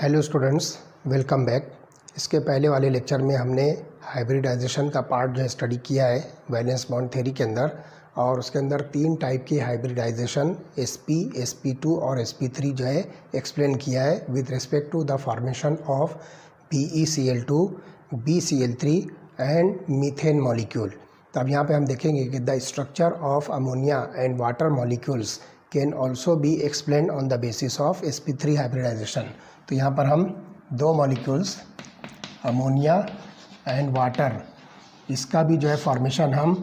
Hello students, welcome back. इसके पहले वाले लेक्चर में हमने हाइब्रिडाइजेशन का पार्ट जो है स्टडी किया है वैलेंस बॉन्ड थ्योरी के अंदर, और उसके अंदर 3 टाइप की हाइब्रिडाइजेशन sp, sp2 और sp3 जो है एक्सप्लेन किया है with respect to the formation of BeCl2, BCl3 and methane molecule. तो अब यहाँ पे हम देखेंगे कि the structure of ammonia and water molecules can also be explain on the basis of sp3 hybridization. तो यहाँ पर हम 2 मॉलिक्यूल्स अमोनिया एंड वाटर, इसका भी जो है फॉर्मेशन हम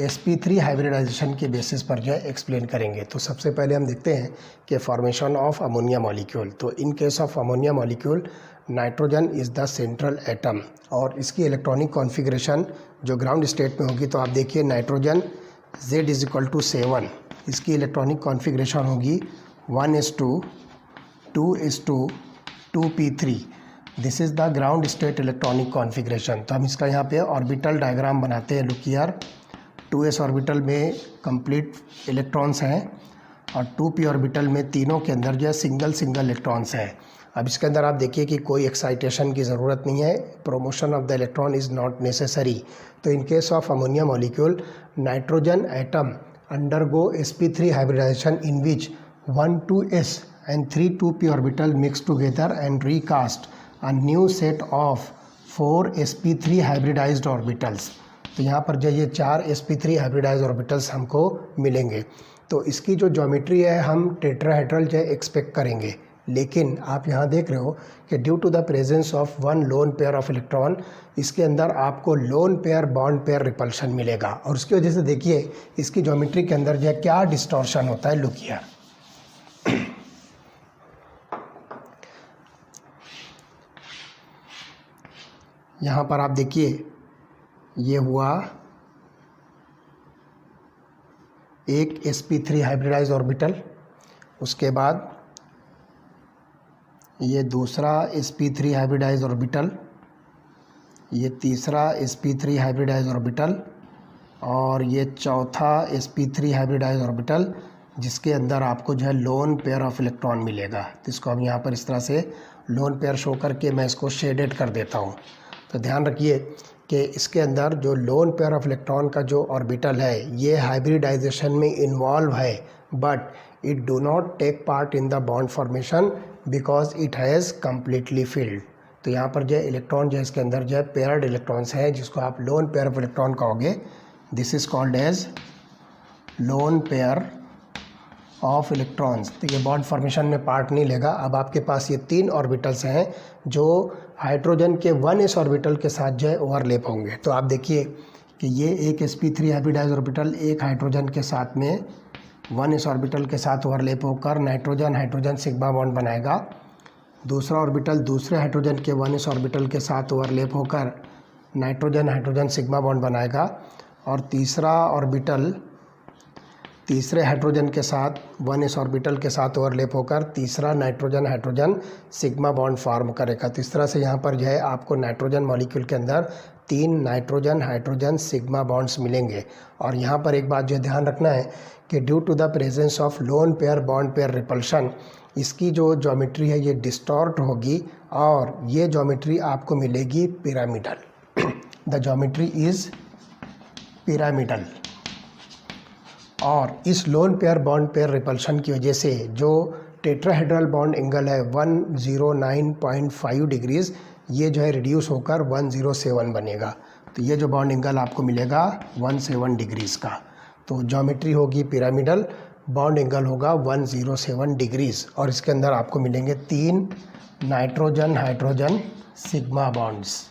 sp3 हाइब्रिडाइजेशन के बेसिस पर जो है एक्सप्लेन करेंगे। तो सबसे पहले हम देखते हैं कि फॉर्मेशन ऑफ अमोनिया मॉलिक्यूल। तो in case of ammonia molecule nitrogen is the central atom, और इसकी इलेक्ट्रॉनिक कॉन्फ़िगरेशन जो ग्राउंड स्टेट में होगी, तो आप देखिए नाइट्रोजन Z=7, इसकी इलेक्ट्रॉनिक कॉन्फ़िगरेशन होगी 1s2, 2s2, 2p3। This is the ground state electronic configuration. तो हम इसका यहाँ पे ऑर्बिटल डायग्राम बनाते हैं। लुक हियर, 2s ऑर्बिटल में कंप्लीट इलेक्ट्रॉन्स हैं और 2p ऑर्बिटल में तीनों के अंदर जो है सिंगल इलेक्ट्रॉन्स हैं। अब इसके अंदर आप देखिए कि कोई एक्साइटेशन की ज़रूरत नहीं है, promotion of the electron is not necessary. तो in case of ammonia molecule, nitrogen atom undergo sp3 hybridization in which 1,2s and 3,2p orbital mix together and recast a new set of 4 sp3 hybridized orbitals। तो यहाँ पर जो ये 4 sp3 hybridized orbitals हमको मिलेंगे। तो इसकी जो ज्योमेट्री है हम टेट्राहेड्रल जो एक्सपेक्ट करेंगे, लेकिन आप यहाँ देख रहे हो कि due to the presence of 1 lone pair of electron, इसके अंदर आपको lone pair bond pair repulsion मिलेगा। और उसकी वजह से देखिए इसकी ज्योमेट्री के अंदर जो है क्या डिस्टॉर्शन होता है। लुक हियर, यहाँ पर आप देखिए ये हुआ एक sp3 हाइब्रिडाइज ऑर्बिटल, उसके बाद ये दूसरा sp3 हाइब्रिडाइज ऑर्बिटल, ये तीसरा sp3 हाइब्रिडाइज ऑर्बिटल, और ये चौथा sp3 हाइब्रिडाइज ऑर्बिटल, जिसके अंदर आपको जो है लोन पेयर ऑफ इलेक्ट्रॉन मिलेगा। तो इसको हम यहाँ पर इस तरह से लोन पेयर शो करके मैं इसको शेडेड कर देता हूँ। तो ध्यान रखिए कि इसके अंदर जो लोन पेयर ऑफ इलेक्ट्रॉन का जो ऑर्बिटल है ये हाइब्रिडाइजेशन में इन्वॉल्व है, but it do not take part in the bond formation because it has completely filled. तो यहाँ पर जो है इलेक्ट्रॉन जो है इसके अंदर जो है पेयर्ड इलेक्ट्रॉन्स हैं, जिसको आप लोन पेयर ऑफ इलेक्ट्रॉन कहोगे। This is called as lone pair of electrons. तो ये बॉन्ड फॉर्मेशन में पार्ट नहीं लेगा। अब आपके पास ये 3 ऑर्बिटल्स हैं जो हाइड्रोजन के 1s ऑर्बिटल के साथ जो है ओवरलैप होंगे। तो आप देखिए कि ये एक sp3 हाइब्रिडाइज ऑर्बिटल एक हाइड्रोजन के साथ में 1s ऑर्बिटल के साथ ओवरलैप होकर नाइट्रोजन हाइड्रोजन सिग्मा बॉन्ड बनाएगा। दूसरा ऑर्बिटल दूसरे हाइड्रोजन के 1s ऑर्बिटल के साथ ओवरलैप होकर नाइट्रोजन हाइड्रोजन सिग्मा बॉन्ड बनाएगा। और तीसरा ऑर्बिटल तीसरे हाइड्रोजन के साथ 1s ऑर्बिटल के साथ ओवरलैप होकर तीसरा nitrogen hydrogen sigma bond form करेगा। तो इस तरह से यहाँ पर जो है आपको नाइट्रोजन मॉलिक्यूल के अंदर 3 नाइट्रोजन हाइड्रोजन सिग्मा बॉन्ड्स मिलेंगे। और यहाँ पर एक बात जो ध्यान रखना है कि due to the presence of lone pair bond pair repulsion, इसकी जो ज्योमेट्री है ये डिस्टॉर्ट होगी और ये ज्योमेट्री आपको मिलेगी pyramidal. The geometry is pyramidal. और इस loan pair bond pair repulsion की वजह से जो टेट्राहेड्रल बॉन्ड एंगल है 109.5 डिग्रीज़, ये जो है रिड्यूस होकर 107 बनेगा। तो ये जो बॉन्ड एंगल आपको मिलेगा 17 डिग्रीज़ का। तो ज्योमेट्री होगी पिरामिडल, बॉन्ड एंगल होगा 107 डिग्रीज़, और इसके अंदर आपको मिलेंगे 3 नाइट्रोजन हाइड्रोजन सिग्मा बॉन्ड्स,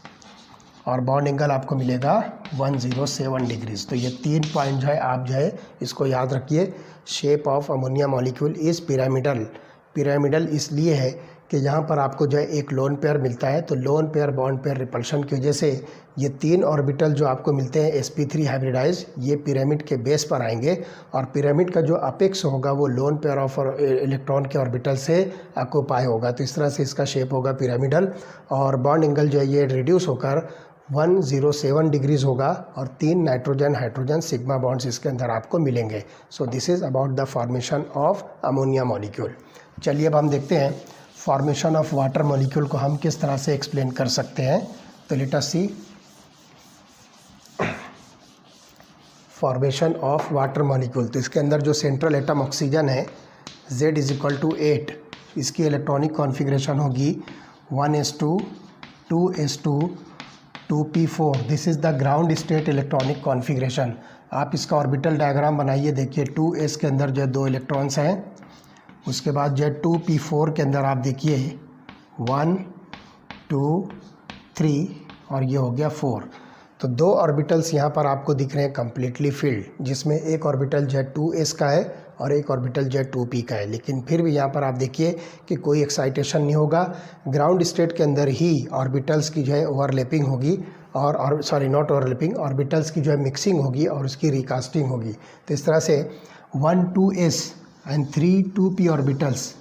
और बॉन्ड एंगल आपको मिलेगा 107 डिग्रीज़। तो ये 3 पॉइंट जो है आप जो है इसको याद रखिए। Shape of ammonia molecule is pyramidal. Pyramidal इसलिए है कि यहाँ पर आपको जो है एक लोन पेयर मिलता है, तो loan pair bond pair repulsion की वजह से ये 3 ऑर्बिटल जो आपको मिलते हैं sp3 हाइब्रिडाइज, ये पिरामिड के बेस पर आएंगे, और पिरामिड का जो अपेक्स होगा वो लोन पेयर ऑफ इलेक्ट्रॉन के ऑर्बिटल से ऑक्यूपाई होगा। तो इस तरह से इसका शेप होगा पिरामिडल, और बॉन्ड एंगल जो है ये रिड्यूस होकर 107 डिग्रीज़ होगा, और 3 नाइट्रोजन हाइड्रोजन सिग्मा बॉन्ड्स इसके अंदर आपको मिलेंगे। So this is about the formation of ammonia molecule. चलिए अब हम देखते हैं फॉर्मेशन ऑफ वाटर मॉलिक्यूल को हम किस तरह से एक्सप्लेन कर सकते हैं। तो let us see formation of water molecule. तो इसके अंदर जो सेंट्रल एटम ऑक्सीजन है Z = 8, इसकी इलेक्ट्रॉनिक कॉन्फ़िगरेशन होगी 1s2 2s2 2p4। This is the ground state electronic configuration. आप इसका ऑर्बिटल डायग्राम बनाइए, देखिए 2s के अंदर जो 2 इलेक्ट्रॉन्स हैं, उसके बाद जो 2p4 के अंदर आप देखिए 1 2 3 और ये हो गया 4। तो 2 ऑर्बिटल्स यहाँ पर आपको दिख रहे हैं कम्प्लीटली फिल्ड, जिसमें एक ऑर्बिटल जो है 2s का है और एक ऑर्बिटल जो है 2p का है। लेकिन फिर भी यहाँ पर आप देखिए कि कोई एक्साइटेशन नहीं होगा। ग्राउंड स्टेट के अंदर ही ऑर्बिटल्स की जो है ओवरलैपिंग होगी और सॉरी नॉट ओवरलैपिंग, ऑर्बिटल्स की जो है मिक्सिंग होगी और उसकी रिकास्टिंग होगी। तो इस तरह से 1 2s and 3 2p orbitals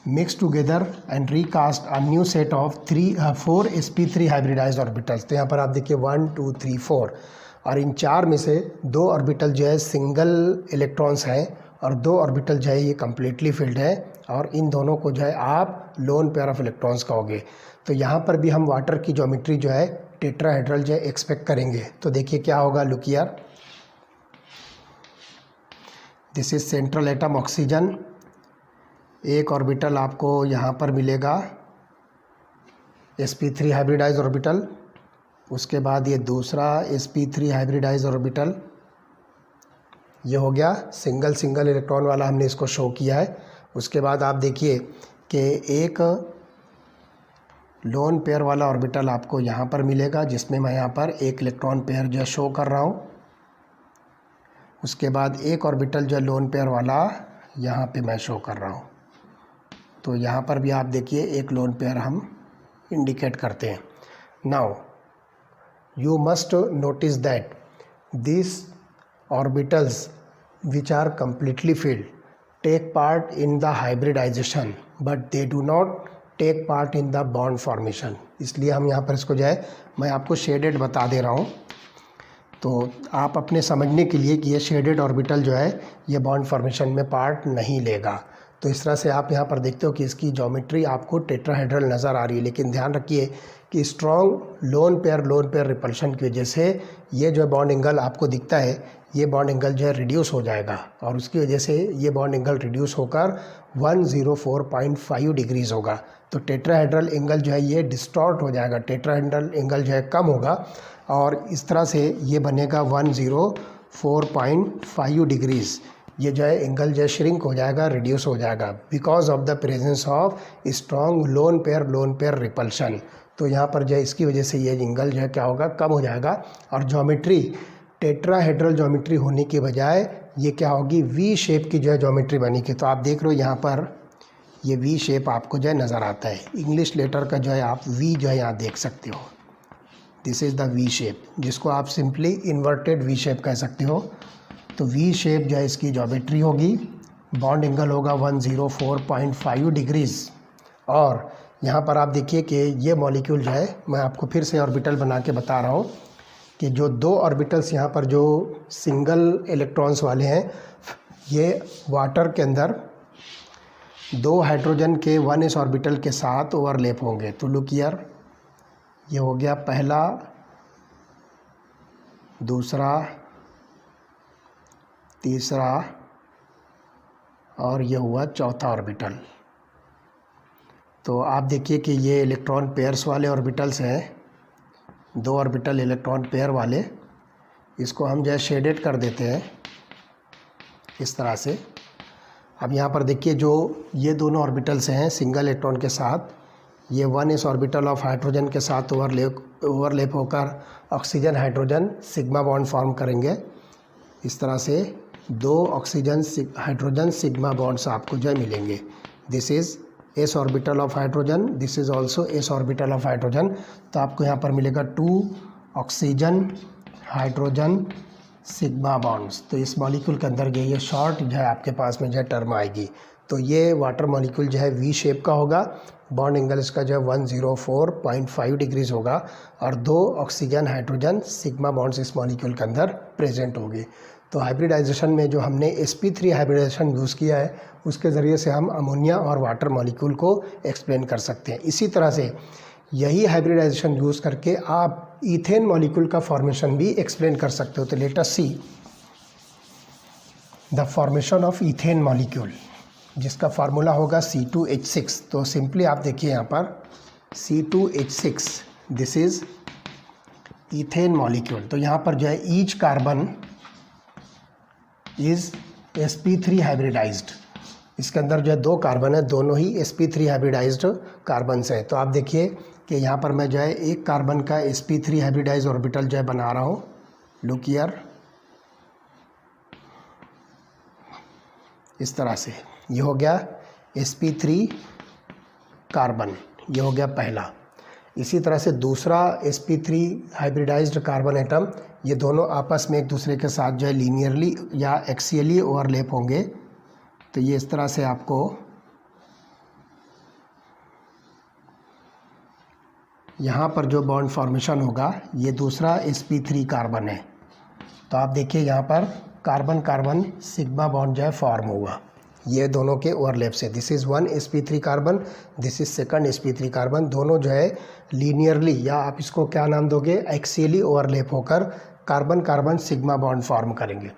mix together and recast a new set of 4 sp3 hybridized orbitals। तो यहाँ पर आप देखिए 1 2 3 4 और इन 4 में से 2 ऑर्बिटल जो है सिंगल इलेक्ट्रॉन्स हैं और 2 ऑर्बिटल जो है ये कम्प्लीटली फिल्ड है और इन दोनों को जो है आप लोन पेयर ऑफ इलेक्ट्रॉन्स कहोगे। तो यहाँ पर भी हम वाटर की ज्योमेट्री जो है टेट्राहेड्रल जो है एक्सपेक्ट करेंगे। तो देखिए क्या होगा, look here, this is central atom oxygen. एक ऑर्बिटल आपको यहाँ पर मिलेगा sp3 हाइब्रिडाइज ऑर्बिटल, उसके बाद ये दूसरा sp3 हाइब्रिडाइज ऑर्बिटल, ये हो गया सिंगल सिंगल इलेक्ट्रॉन वाला, हमने इसको शो किया है। उसके बाद आप देखिए कि एक लोन पेयर वाला ऑर्बिटल आपको यहाँ पर मिलेगा, जिसमें मैं यहाँ पर एक इलेक्ट्रॉन पेयर जो है शो कर रहा हूँ। उसके बाद एक ऑर्बिटल जो है लोन पेयर वाला यहाँ पे मैं शो कर रहा हूँ। तो यहाँ पर भी आप देखिए एक लोन पेयर हम इंडिकेट करते हैं। Now you must notice that these orbitals which are completely filled take part in the hybridization but they do not take part in the bond formation। इसलिए हम यहाँ पर इसको जो है मैं आपको शेडेड बता दे रहा हूँ, तो आप अपने समझने के लिए कि ये शेडेड ऑर्बिटल जो है ये बॉन्ड फॉर्मेशन में पार्ट नहीं लेगा। तो इस तरह से आप यहाँ पर देखते हो कि इसकी ज्योमेट्री आपको टेट्राहेड्रल नज़र आ रही है। लेकिन ध्यान रखिए कि स्ट्रॉन्ग लोन पेयर रिपल्शन की वजह से ये जो बॉन्ड एंगल आपको दिखता है, ये बॉन्ड एंगल जो है रिड्यूस हो जाएगा और उसकी वजह से ये बॉन्ड एंगल रिड्यूस होकर 104.5 डिग्रीज़ होगा। तो टेट्राहेड्रल एंगल जो है ये डिस्टॉर्ट हो जाएगा, टेट्राहेड्रल एंगल जो है कम होगा और इस तरह से ये बनेगा 104.5 डिग्रीज़। ये जो है एंगल जो है श्रिंक हो जाएगा, रिड्यूस हो जाएगा because of the presence of strong lone pair repulsion. तो यहाँ पर जो है इसकी वजह से ये एंगल जो है क्या होगा, कम हो जाएगा और ज्योमेट्री टेट्राहेड्रल ज्योमेट्री होने के बजाय ये क्या होगी, वी शेप की जो है ज्योमेट्री बनेगी। तो आप देख रहे हो यहाँ पर ये वी शेप आपको जो है नज़र आता है। इंग्लिश लेटर का जो है आप वी जो है यहाँ देख सकते हो, this is the V shape, जिसको आप सिंपली इन्वर्टेड वी शेप कह सकते हो। तो वी शेप जो है इसकी ज्योमेट्री होगी, बॉन्ड एंगल होगा 104.5 डिग्रीज़। और यहाँ पर आप देखिए कि ये मॉलिक्यूल जो है, मैं आपको फिर से ऑर्बिटल बना के बता रहा हूँ कि जो 2 ऑर्बिटल्स यहाँ पर जो सिंगल इलेक्ट्रॉन्स वाले हैं, ये वाटर के अंदर 2 हाइड्रोजन के 1s ऑर्बिटल के साथ ओवरलैप होंगे। तो लुक हियर, ये हो गया पहला, दूसरा, तीसरा और ये हुआ चौथा ऑर्बिटल। तो आप देखिए कि ये इलेक्ट्रॉन पेयर्स वाले ऑर्बिटल्स हैं, 2 ऑर्बिटल इलेक्ट्रॉन पेयर वाले। इसको हम जो है शेडेड कर देते हैं इस तरह से। अब यहाँ पर देखिए जो ये दोनों ऑर्बिटल्स हैं सिंगल इलेक्ट्रॉन के साथ, ये 1s ऑर्बिटल ऑफ हाइड्रोजन के साथ ओवरलैप होकर oxygen hydrogen sigma bond form करेंगे। इस तरह से 2 ऑक्सीजन हाइड्रोजन सिग्मा बॉन्ड्स आपको जो है मिलेंगे। This is s orbital of hydrogen, this is also s orbital of hydrogen. तो आपको यहाँ पर मिलेगा 2 ऑक्सीजन हाइड्रोजन सिग्मा बॉन्ड्स। तो इस मॉलिक्यूल के अंदर ये शॉर्ट जो है आपके पास में जो है टर्म आएगी। तो ये वाटर मॉलिक्यूल जो है वी शेप का होगा, बॉन्ड एंगल इसका जो है 104.5 डिग्रीज़ होगा और 2 ऑक्सीजन हाइड्रोजन सिग्मा बॉन्ड्स इस मॉलिक्यूल के अंदर प्रेजेंट होंगे। तो हाइब्रिडाइजेशन में जो हमने sp3 हाइब्रिडाइजेशन यूज़ किया है उसके ज़रिए से हम अमोनिया और वाटर मॉलिक्यूल को एक्सप्लेन कर सकते हैं। इसी तरह से यही हाइब्रिडाइजेशन यूज़ करके आप इथेन मॉलिक्यूल का फॉर्मेशन भी एक्सप्लेन कर सकते हो। तो let us see the formation of ethane molecule, जिसका फार्मूला होगा C2H6। तो सिंपली आप देखिए यहाँ पर C2H6, this is ethane molecule. तो यहाँ पर जो है each carbon is sp3 hybridised. इसके अंदर जो है 2 कार्बन है, दोनों ही sp3 हाइब्रिडाइज्ड कार्बन्स हैं। तो आप देखिए कि यहाँ पर मैं जो है एक कार्बन का sp3 हाइब्रिडाइज ऑर्बिटल जो है बना रहा हूँ। लुक हियर, इस तरह से ये हो गया sp3 कार्बन, ये हो गया पहला। इसी तरह से दूसरा sp3 हाइब्रिडाइज्ड कार्बन एटम, ये दोनों आपस में एक दूसरे के साथ जो है लीनियरली या एक्सियली ओवरलैप होंगे। तो ये इस तरह से आपको यहाँ पर जो बॉन्ड फॉर्मेशन होगा ये दूसरा sp3 कार्बन है। तो आप देखिए यहाँ पर कार्बन कार्बन सिग्मा बॉन्ड जो है फॉर्म हुआ ये दोनों के ओवरलैप से। This is 1 sp3 carbon, this is second sp3 carbon. दोनों जो है लीनियरली या आप इसको क्या नाम दोगे, एक्सियली ओवरलैप होकर carbon carbon sigma bond form करेंगे।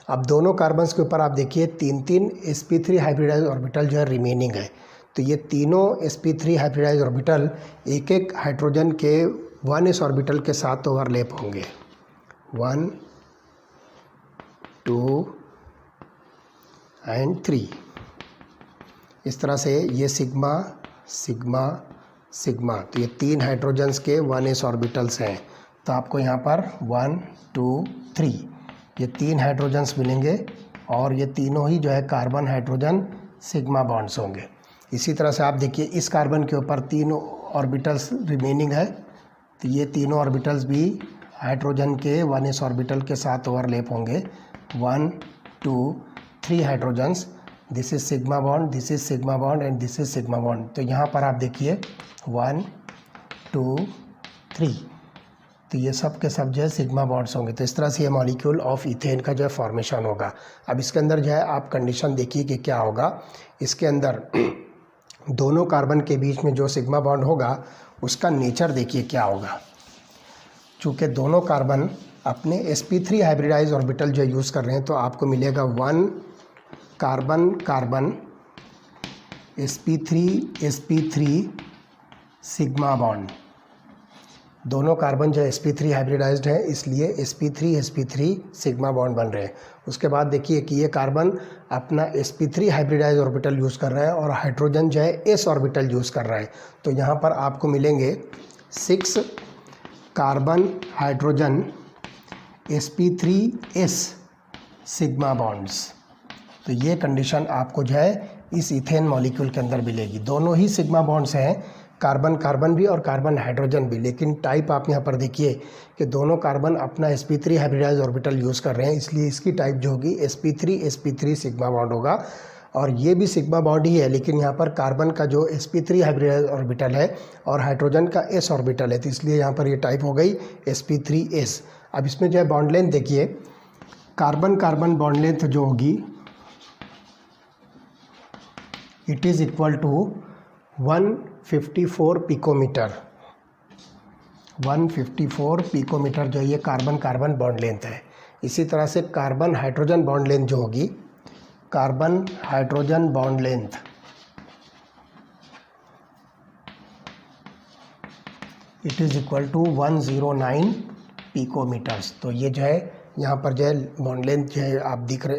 अब दोनों कार्बन्स के ऊपर आप देखिए 3 sp3 हाइब्रिडाइज ऑर्बिटल जो है रिमेनिंग है। तो ये तीनों sp3 हाइब्रिडाइज ऑर्बिटल एक एक हाइड्रोजन के 1s ऑर्बिटल के साथ ओवरलैप होंगे। 1 2 एंड 3। इस तरह से ये सिग्मा सिग्मा सिग्मा, तो ये 3 हाइड्रोजन्स के 1s ऑर्बिटल्स हैं। तो आपको यहाँ पर 1 2 3 ये 3 हाइड्रोजन्स मिलेंगे और ये तीनों ही जो है कार्बन हाइड्रोजन सिग्मा बॉन्ड्स होंगे। इसी तरह से आप देखिए इस कार्बन के ऊपर 3 ऑर्बिटल्स रिमेनिंग है। तो ये तीनों ऑर्बिटल्स भी हाइड्रोजन के 1s ऑर्बिटल के साथ ओवरलैप होंगे। 1 2 3 hydrogens, this is sigma bond, this is sigma bond and this is sigma bond. तो यहाँ पर आप देखिए 1 2 3, तो ये सब के सब जो है सिग्मा बॉन्ड्स होंगे। तो इस तरह से ये मॉलिक्यूल ऑफ इथेन का जो है फॉर्मेशन होगा। अब इसके अंदर जो है आप कंडीशन देखिए कि क्या होगा। इसके अंदर दोनों कार्बन के बीच में जो सिग्मा बॉन्ड होगा उसका नेचर देखिए क्या होगा। चूँकि दोनों कार्बन अपने sp3 हाइब्रिडाइज ऑर्बिटल जो यूज़ कर रहे हैं तो आपको मिलेगा 1 carbon carbon sp3 sigma bond. दोनों कार्बन जो sp3 हाइब्रिडाइज्ड है इसलिए sp3 सिग्मा बॉन्ड बन रहे हैं। उसके बाद देखिए कि ये कार्बन अपना sp3 हाइब्रिडाइज ऑर्बिटल यूज़ कर रहा है और हाइड्रोजन जो है s ऑर्बिटल यूज़ कर रहा है। तो यहाँ पर आपको मिलेंगे 6 carbon hydrogen sp3s sigma bonds. तो ये कंडीशन आपको जो है इस इथेन मॉलिक्यूल के अंदर मिलेगी। दोनों ही सिग्मा बॉन्ड्स हैं, कार्बन कार्बन भी और कार्बन हाइड्रोजन भी, लेकिन टाइप आप यहाँ पर देखिए कि दोनों कार्बन अपना sp3 हाइब्रिडाइज ऑर्बिटल यूज़ कर रहे हैं इसलिए इसकी टाइप जो होगी sp3 सिग्मा बॉन्ड होगा। और ये भी सिग्मा बॉन्ड ही है लेकिन यहाँ पर कार्बन का जो sp3 हाइब्रिडाइज ऑर्बिटल है और हाइड्रोजन का s ऑर्बिटल है तो इसलिए यहाँ पर ये टाइप हो गई sp3s। अब इसमें जो है बॉन्ड लेंथ देखिए, कार्बन कार्बन बॉन्ड लेंथ जो होगी it is equal to 154 picometre. 154 picometre जो ये कार्बन कार्बन बॉन्ड लेंथ है। इसी तरह से कार्बन हाइड्रोजन बॉन्ड लेंथ जो होगी, carbon hydrogen bond length it is equal to 109 picometres. तो ये जो है यहाँ पर जो है बॉन्ड लेंथ जो है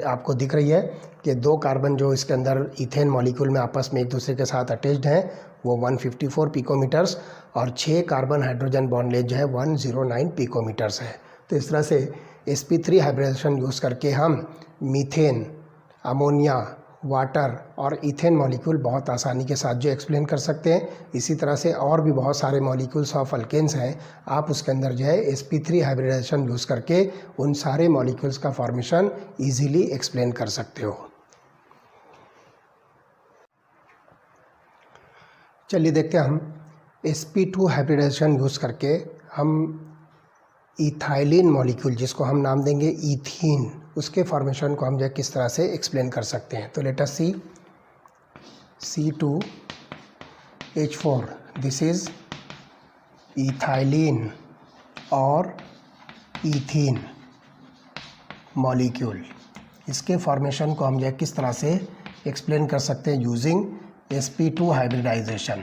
आपको दिख रही है कि 2 कार्बन जो इसके अंदर इथेन मॉलिक्यूल में आपस में एक दूसरे के साथ अटैच्ड हैं वो 154 पिकोमीटर्स और 6 कार्बन हाइड्रोजन बॉन्ड लेंथ जो है 109 पिकोमीटर्स है। तो इस तरह से sp3 हाइब्रिडाइजेशन यूज़ करके हम मीथेन, अमोनिया, वाटर और इथेन मॉलिक्यूल बहुत आसानी के साथ जो एक्सप्लेन कर सकते हैं। इसी तरह से और भी बहुत सारे मॉलिक्यूल्स ऑफ अल्केन्स हैं, आप उसके अंदर जो है sp3 हाइब्रिडाइजेशन यूज़ करके उन सारे मॉलिक्यूल्स का फॉर्मेशन इजीली एक्सप्लेन कर सकते हो। चलिए देखते हैं हम sp2 हाइब्रिडाइजेशन यूज़ करके हम इथाइलिन मॉलिक्यूल, जिसको हम नाम देंगे ईथीन, उसके फॉर्मेशन को हम जो है किस तरह से एक्सप्लेन कर सकते हैं। तो let us see C2H4, this is ethylene और ईथीन मॉलिक्यूल। इसके फॉर्मेशन को हम जो है किस तरह से एक्सप्लेन कर सकते हैं यूजिंग sp2 हाइब्रिडाइजेशन।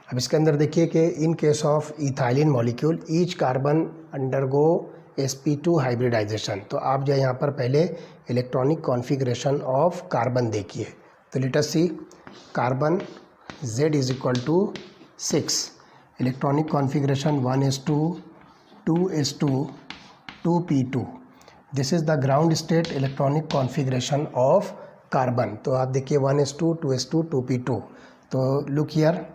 अब इसके अंदर देखिए कि in case of ethylene molecule each carbon undergo sp2 hybridization. तो आप जो है यहाँ पर पहले इलेक्ट्रॉनिक कॉन्फ़िगरेशन ऑफ कार्बन देखिए। तो let us see carbon Z is equal to 6, electronic configuration 1s2 2s2 2p2। This is the ground state electronic configuration of carbon. तो आप देखिए 1s2 2s2 2p2। तो लुक हियर,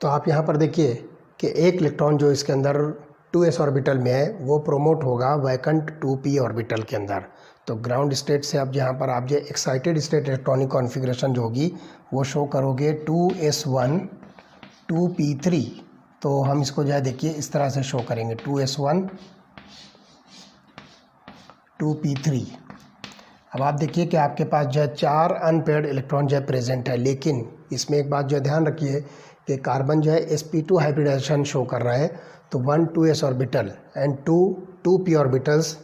तो आप यहाँ पर देखिए कि एक इलेक्ट्रॉन जो इसके अंदर 2s ऑर्बिटल में है वो प्रोमोट होगा वैकेंट 2p ऑर्बिटल के अंदर। तो ग्राउंड स्टेट से अब यहाँ पर आप जो एक्साइटेड स्टेट इलेक्ट्रॉनिक कॉन्फ़िगरेशन जो होगी वो शो करोगे 2s1 2p3। तो हम इसको जो है देखिए इस तरह से शो करेंगे 2s1 2p3। अब आप देखिए कि आपके पास जो है 4 अनपेयर्ड इलेक्ट्रॉन जो है प्रेजेंट है, लेकिन इसमें एक बात जो है ध्यान रखिए कि कार्बन जो है sp2 हाइब्रिडाइजेशन शो कर रहा है। तो 1 2s orbital and 2p orbitals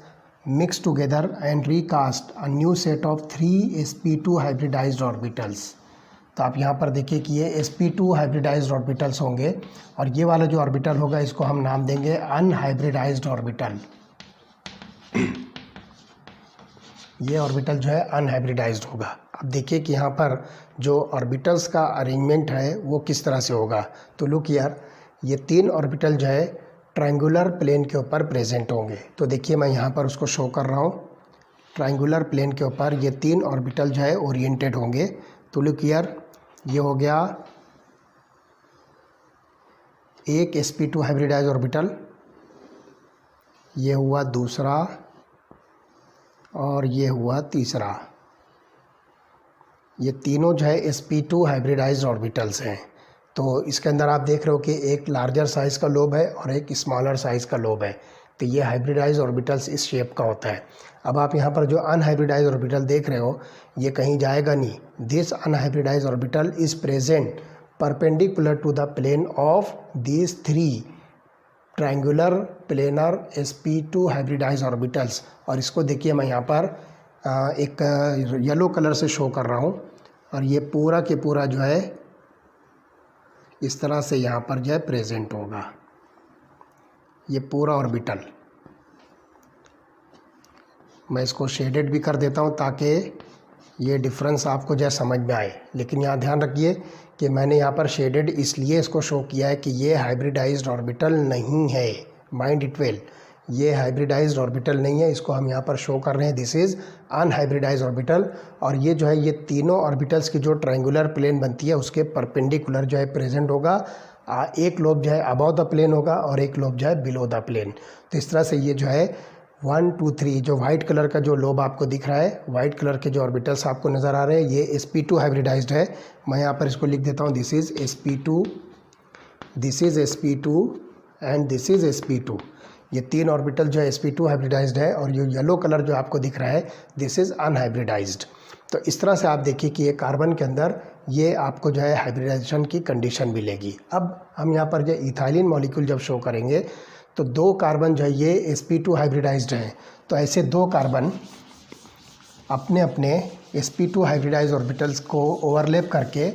mix together and recast a new set of 3 sp2 hybridized orbitals. तो आप यहाँ पर देखिए कि ये sp2 हाइब्रिडाइज्ड ऑर्बिटल्स होंगे और ये वाला जो ऑर्बिटल होगा इसको हम नाम देंगे अनहाइब्रिडाइज्ड ऑर्बिटल। ये ऑर्बिटल जो है अनहाइब्रिडाइज्ड होगा। अब देखिए कि यहाँ पर जो ऑर्बिटल्स का अरेंजमेंट है वो किस तरह से होगा। तो लुक यार, ये 3 ऑर्बिटल जो है ट्रायंगुलर प्लेन के ऊपर प्रेजेंट होंगे। तो देखिए मैं यहाँ पर उसको शो कर रहा हूँ, ट्रायंगुलर प्लेन के ऊपर ये 3 ऑर्बिटल जो है ओरिएंटेड होंगे। तो लुक यार, ये हो गया एक sp2 हाइब्रिडाइज्ड ऑर्बिटल, ये हुआ दूसरा और ये हुआ तीसरा। ये तीनों जो है sp2 हाइब्रिडाइज्ड ऑर्बिटल्स हैं। तो इसके अंदर आप देख रहे हो कि एक लार्जर साइज़ का लोब है और एक स्मॉलर साइज़ का लोब है। तो ये हाइब्रिडाइज्ड ऑर्बिटल्स इस शेप का होता है। अब आप यहाँ पर जो अनहाइब्रिडाइज्ड ऑर्बिटल देख रहे हो ये कहीं जाएगा नहीं। This unhybridized orbital is present perpendicular to the plane of these 3 triangular planar sp2 hybridized orbitals. और इसको देखिए मैं यहाँ पर एक येलो कलर से शो कर रहा हूँ और ये पूरा के पूरा जो है इस तरह से यहाँ पर जो है प्रेजेंट होगा, ये पूरा ऑर्बिटल। मैं इसको शेडेड भी कर देता हूँ ताकि ये डिफरेंस आपको जो है समझ में आए। लेकिन यहाँ ध्यान रखिए कि मैंने यहाँ पर शेडेड इसलिए इसको शो किया है कि ये हाइब्रिडाइज्ड ऑर्बिटल नहीं है, माइंड इट वेल, ये हाइब्रिडाइज्ड ऑर्बिटल नहीं है। इसको हम यहाँ पर शो कर रहे हैं दिस इज़ अनहाइब्रिडाइज्ड ऑर्बिटल। और ये जो है ये तीनों ऑर्बिटल्स की जो ट्रायंगुलर प्लेन बनती है उसके परपेंडिकुलर जो है प्रेजेंट होगा। एक लोब जो है अबव द प्लेन होगा और एक लोब जो है बिलो द प्लेन। तो इस तरह से ये जो है 1 2 3 जो वाइट कलर का जो लोब आपको दिख रहा है, वाइट कलर के जो ऑर्बिटल्स आपको नज़र आ रहे हैं, ये sp2 हाइब्रिडाइज्ड है। मैं यहाँ पर इसको लिख देता हूँ, this is sp2, this is sp2 and this is sp2। ये 3 ऑर्बिटल जो है sp2 हाइब्रिडाइज्ड है और ये येलो कलर जो आपको दिख रहा है दिस इज़ अनहाइब्रिडाइज्ड। तो इस तरह से आप देखिए कि ये कार्बन के अंदर ये आपको जो है हाइब्रिडाइजेशन की कंडीशन मिलेगी। अब हम यहाँ पर जो इथाइलिन मॉलिक्यूल जब शो करेंगे तो 2 कार्बन जो है ये sp2 हाइब्रिडाइज्ड हैं। तो ऐसे 2 कार्बन अपने अपने sp2 हाइब्रिडाइज्ड ऑर्बिटल्स को ओवरलैप करके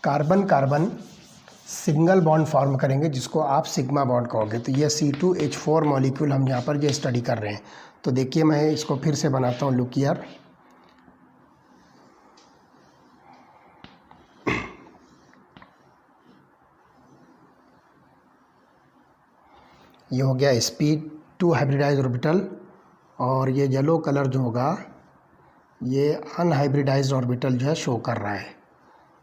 carbon carbon single bond form करेंगे जिसको आप सिग्मा बॉन्ड कहोगे। तो ये C2H4 मॉलिक्यूल हम यहाँ पर जो स्टडी कर रहे हैं। तो देखिए मैं इसको फिर से बनाता हूँ, लुक हियर, ये हो गया sp2 हाइब्रिडाइज्ड ऑर्बिटल और ये येलो कलर जो होगा ये अनहाइब्रिडाइज्ड ऑर्बिटल जो है शो कर रहा है।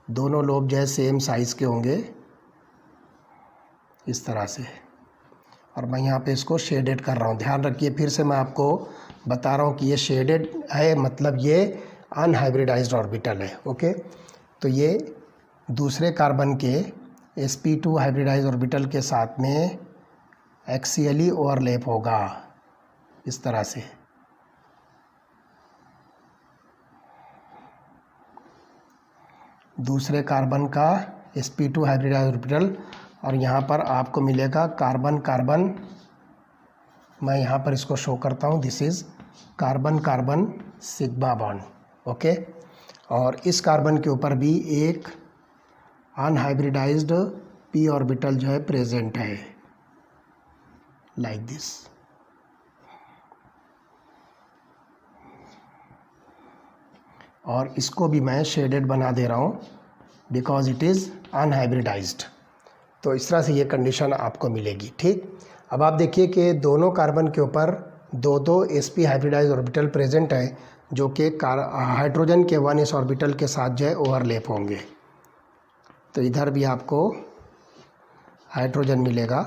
दोनों लोब जो है सेम साइज़ के होंगे इस तरह से। और मैं यहाँ पे इसको शेडेड कर रहा हूँ। ध्यान रखिए, फिर से मैं आपको बता रहा हूँ कि ये शेडेड है, मतलब ये अनहाइब्रिडाइज्ड ऑर्बिटल है। ओके, तो ये दूसरे कार्बन के sp2 हाइब्रिडाइज्ड ऑर्बिटल के साथ में एक्सियली ओवरलैप होगा इस तरह से। दूसरे कार्बन का sp2 हाइब्रिडाइज्ड ऑर्बिटल, और यहाँ पर आपको मिलेगा कार्बन कार्बन, मैं यहाँ पर इसको शो करता हूँ, this is carbon carbon sigma bond. Okay, और इस कार्बन के ऊपर भी एक अनहाइब्रिडाइज्ड p ऑर्बिटल जो है प्रेजेंट है, लाइक दिस। और इसको भी मैं शेडेड बना दे रहा हूँ बिकॉज इट इज़ अनहाइब्रिडाइज्ड। तो इस तरह से ये कंडीशन आपको मिलेगी। ठीक, अब आप देखिए कि दोनों कार्बन के ऊपर दो दो sp हाइब्रिडाइज्ड ऑर्बिटल प्रेजेंट है, जो कि हाइड्रोजन के 1s ऑर्बिटल के साथ जो है ओवरलैप होंगे। तो इधर भी आपको हाइड्रोजन मिलेगा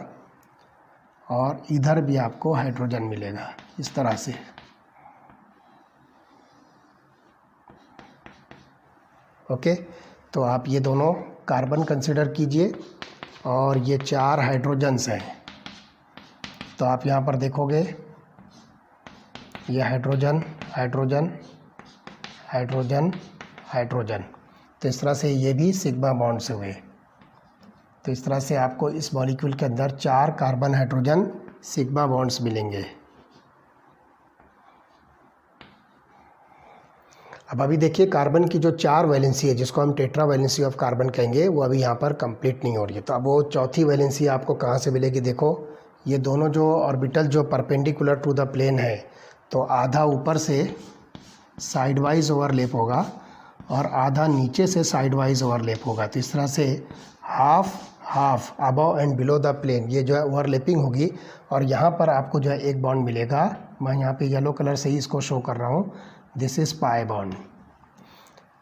और इधर भी आपको हाइड्रोजन मिलेगा इस तरह से। ओके, तो आप ये दोनों कार्बन कंसिडर कीजिए और ये 4 हाइड्रोजन्स हैं। तो आप यहाँ पर देखोगे ये हाइड्रोजन हाइड्रोजन हाइड्रोजन हाइड्रोजन, तो इस तरह से ये भी सिग्मा बॉन्ड से हुए। तो इस तरह से आपको इस मॉलिक्यूल के अंदर 4 कार्बन हाइड्रोजन सिग्मा बॉन्ड्स मिलेंगे। अब अभी देखिए कार्बन की जो 4 वैलेंसी है, जिसको हम टेट्रा वैलेंसी ऑफ कार्बन कहेंगे, वो अभी यहाँ पर कंप्लीट नहीं हो रही है। तो अब वो चौथी वैलेंसी आपको कहाँ से मिलेगी? देखो, ये दोनों जो ऑर्बिटल जो परपेंडिकुलर टू द प्लेन है, तो आधा ऊपर से साइड वाइज ओवरलैप होगा और आधा नीचे से साइड वाइज ओवरलैप होगा। तो इस तरह से half half above and below the plane ये जो है ओवरलैपिंग होगी। और यहाँ पर आपको जो है एक बॉन्ड मिलेगा, मैं यहाँ पे येलो कलर से ही इसको शो कर रहा हूँ, this is pi bond,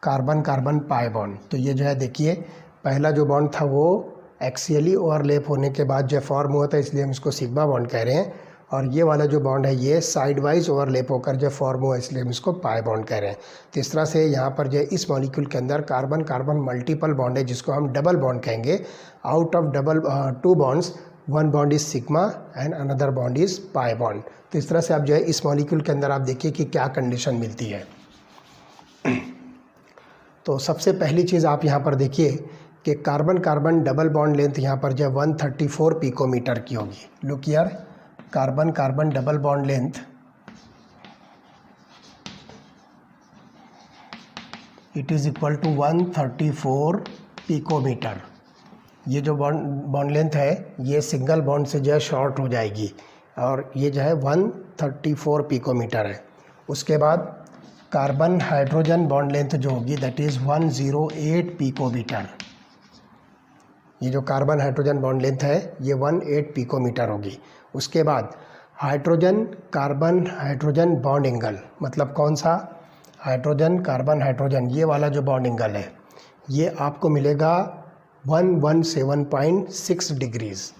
carbon carbon pi bond. तो ये जो है देखिए, पहला जो बॉन्ड था वो एक्सियली ओवरलैप होने के बाद जो फॉर्म हुआ था, इसलिए हम इसको सिग्मा बॉन्ड कह रहे हैं। और ये वाला जो बॉन्ड है ये साइड वाइज ओवरलैप होकर जो फॉर्म हुआ, इसलिए हम इसको पाई बॉन्ड कह रहे हैं। तो इस तरह से यहाँ पर जो इस मॉलिक्यूल के अंदर कार्बन कार्बन मल्टीपल बॉन्ड है, जिसको हम डबल बॉन्ड कहेंगे। Out of double 2 bonds, 1 bond is sigma and another bond is pi bond. तो इस तरह से आप जो है इस मॉलिक्यूल के अंदर आप देखिए कि क्या कंडीशन मिलती है। तो सबसे पहली चीज़ आप यहाँ पर देखिए कि carbon carbon double bond length यहाँ पर जो है 134 पिकोमीटर की होगी। Look here, carbon carbon double bond length it is equal to 134 picometer. ये जो बॉन्ड लेंथ है ये सिंगल बॉन्ड से जो है शॉर्ट हो जाएगी और ये जो है 134 पिकोमीटर है। उसके बाद कार्बन हाइड्रोजन बॉन्ड लेंथ जो होगी दैट इज़ 108 पिकोमीटर। ये जो कार्बन हाइड्रोजन बॉन्ड लेंथ है ये 18 पिकोमीटर होगी। उसके बाद hydrogen carbon hydrogen bond angle, मतलब कौन सा? हाइड्रोजन कार्बन हाइड्रोजन, ये वाला जो बॉन्ड एंगल है ये आपको मिलेगा 117.6 डिग्रीज।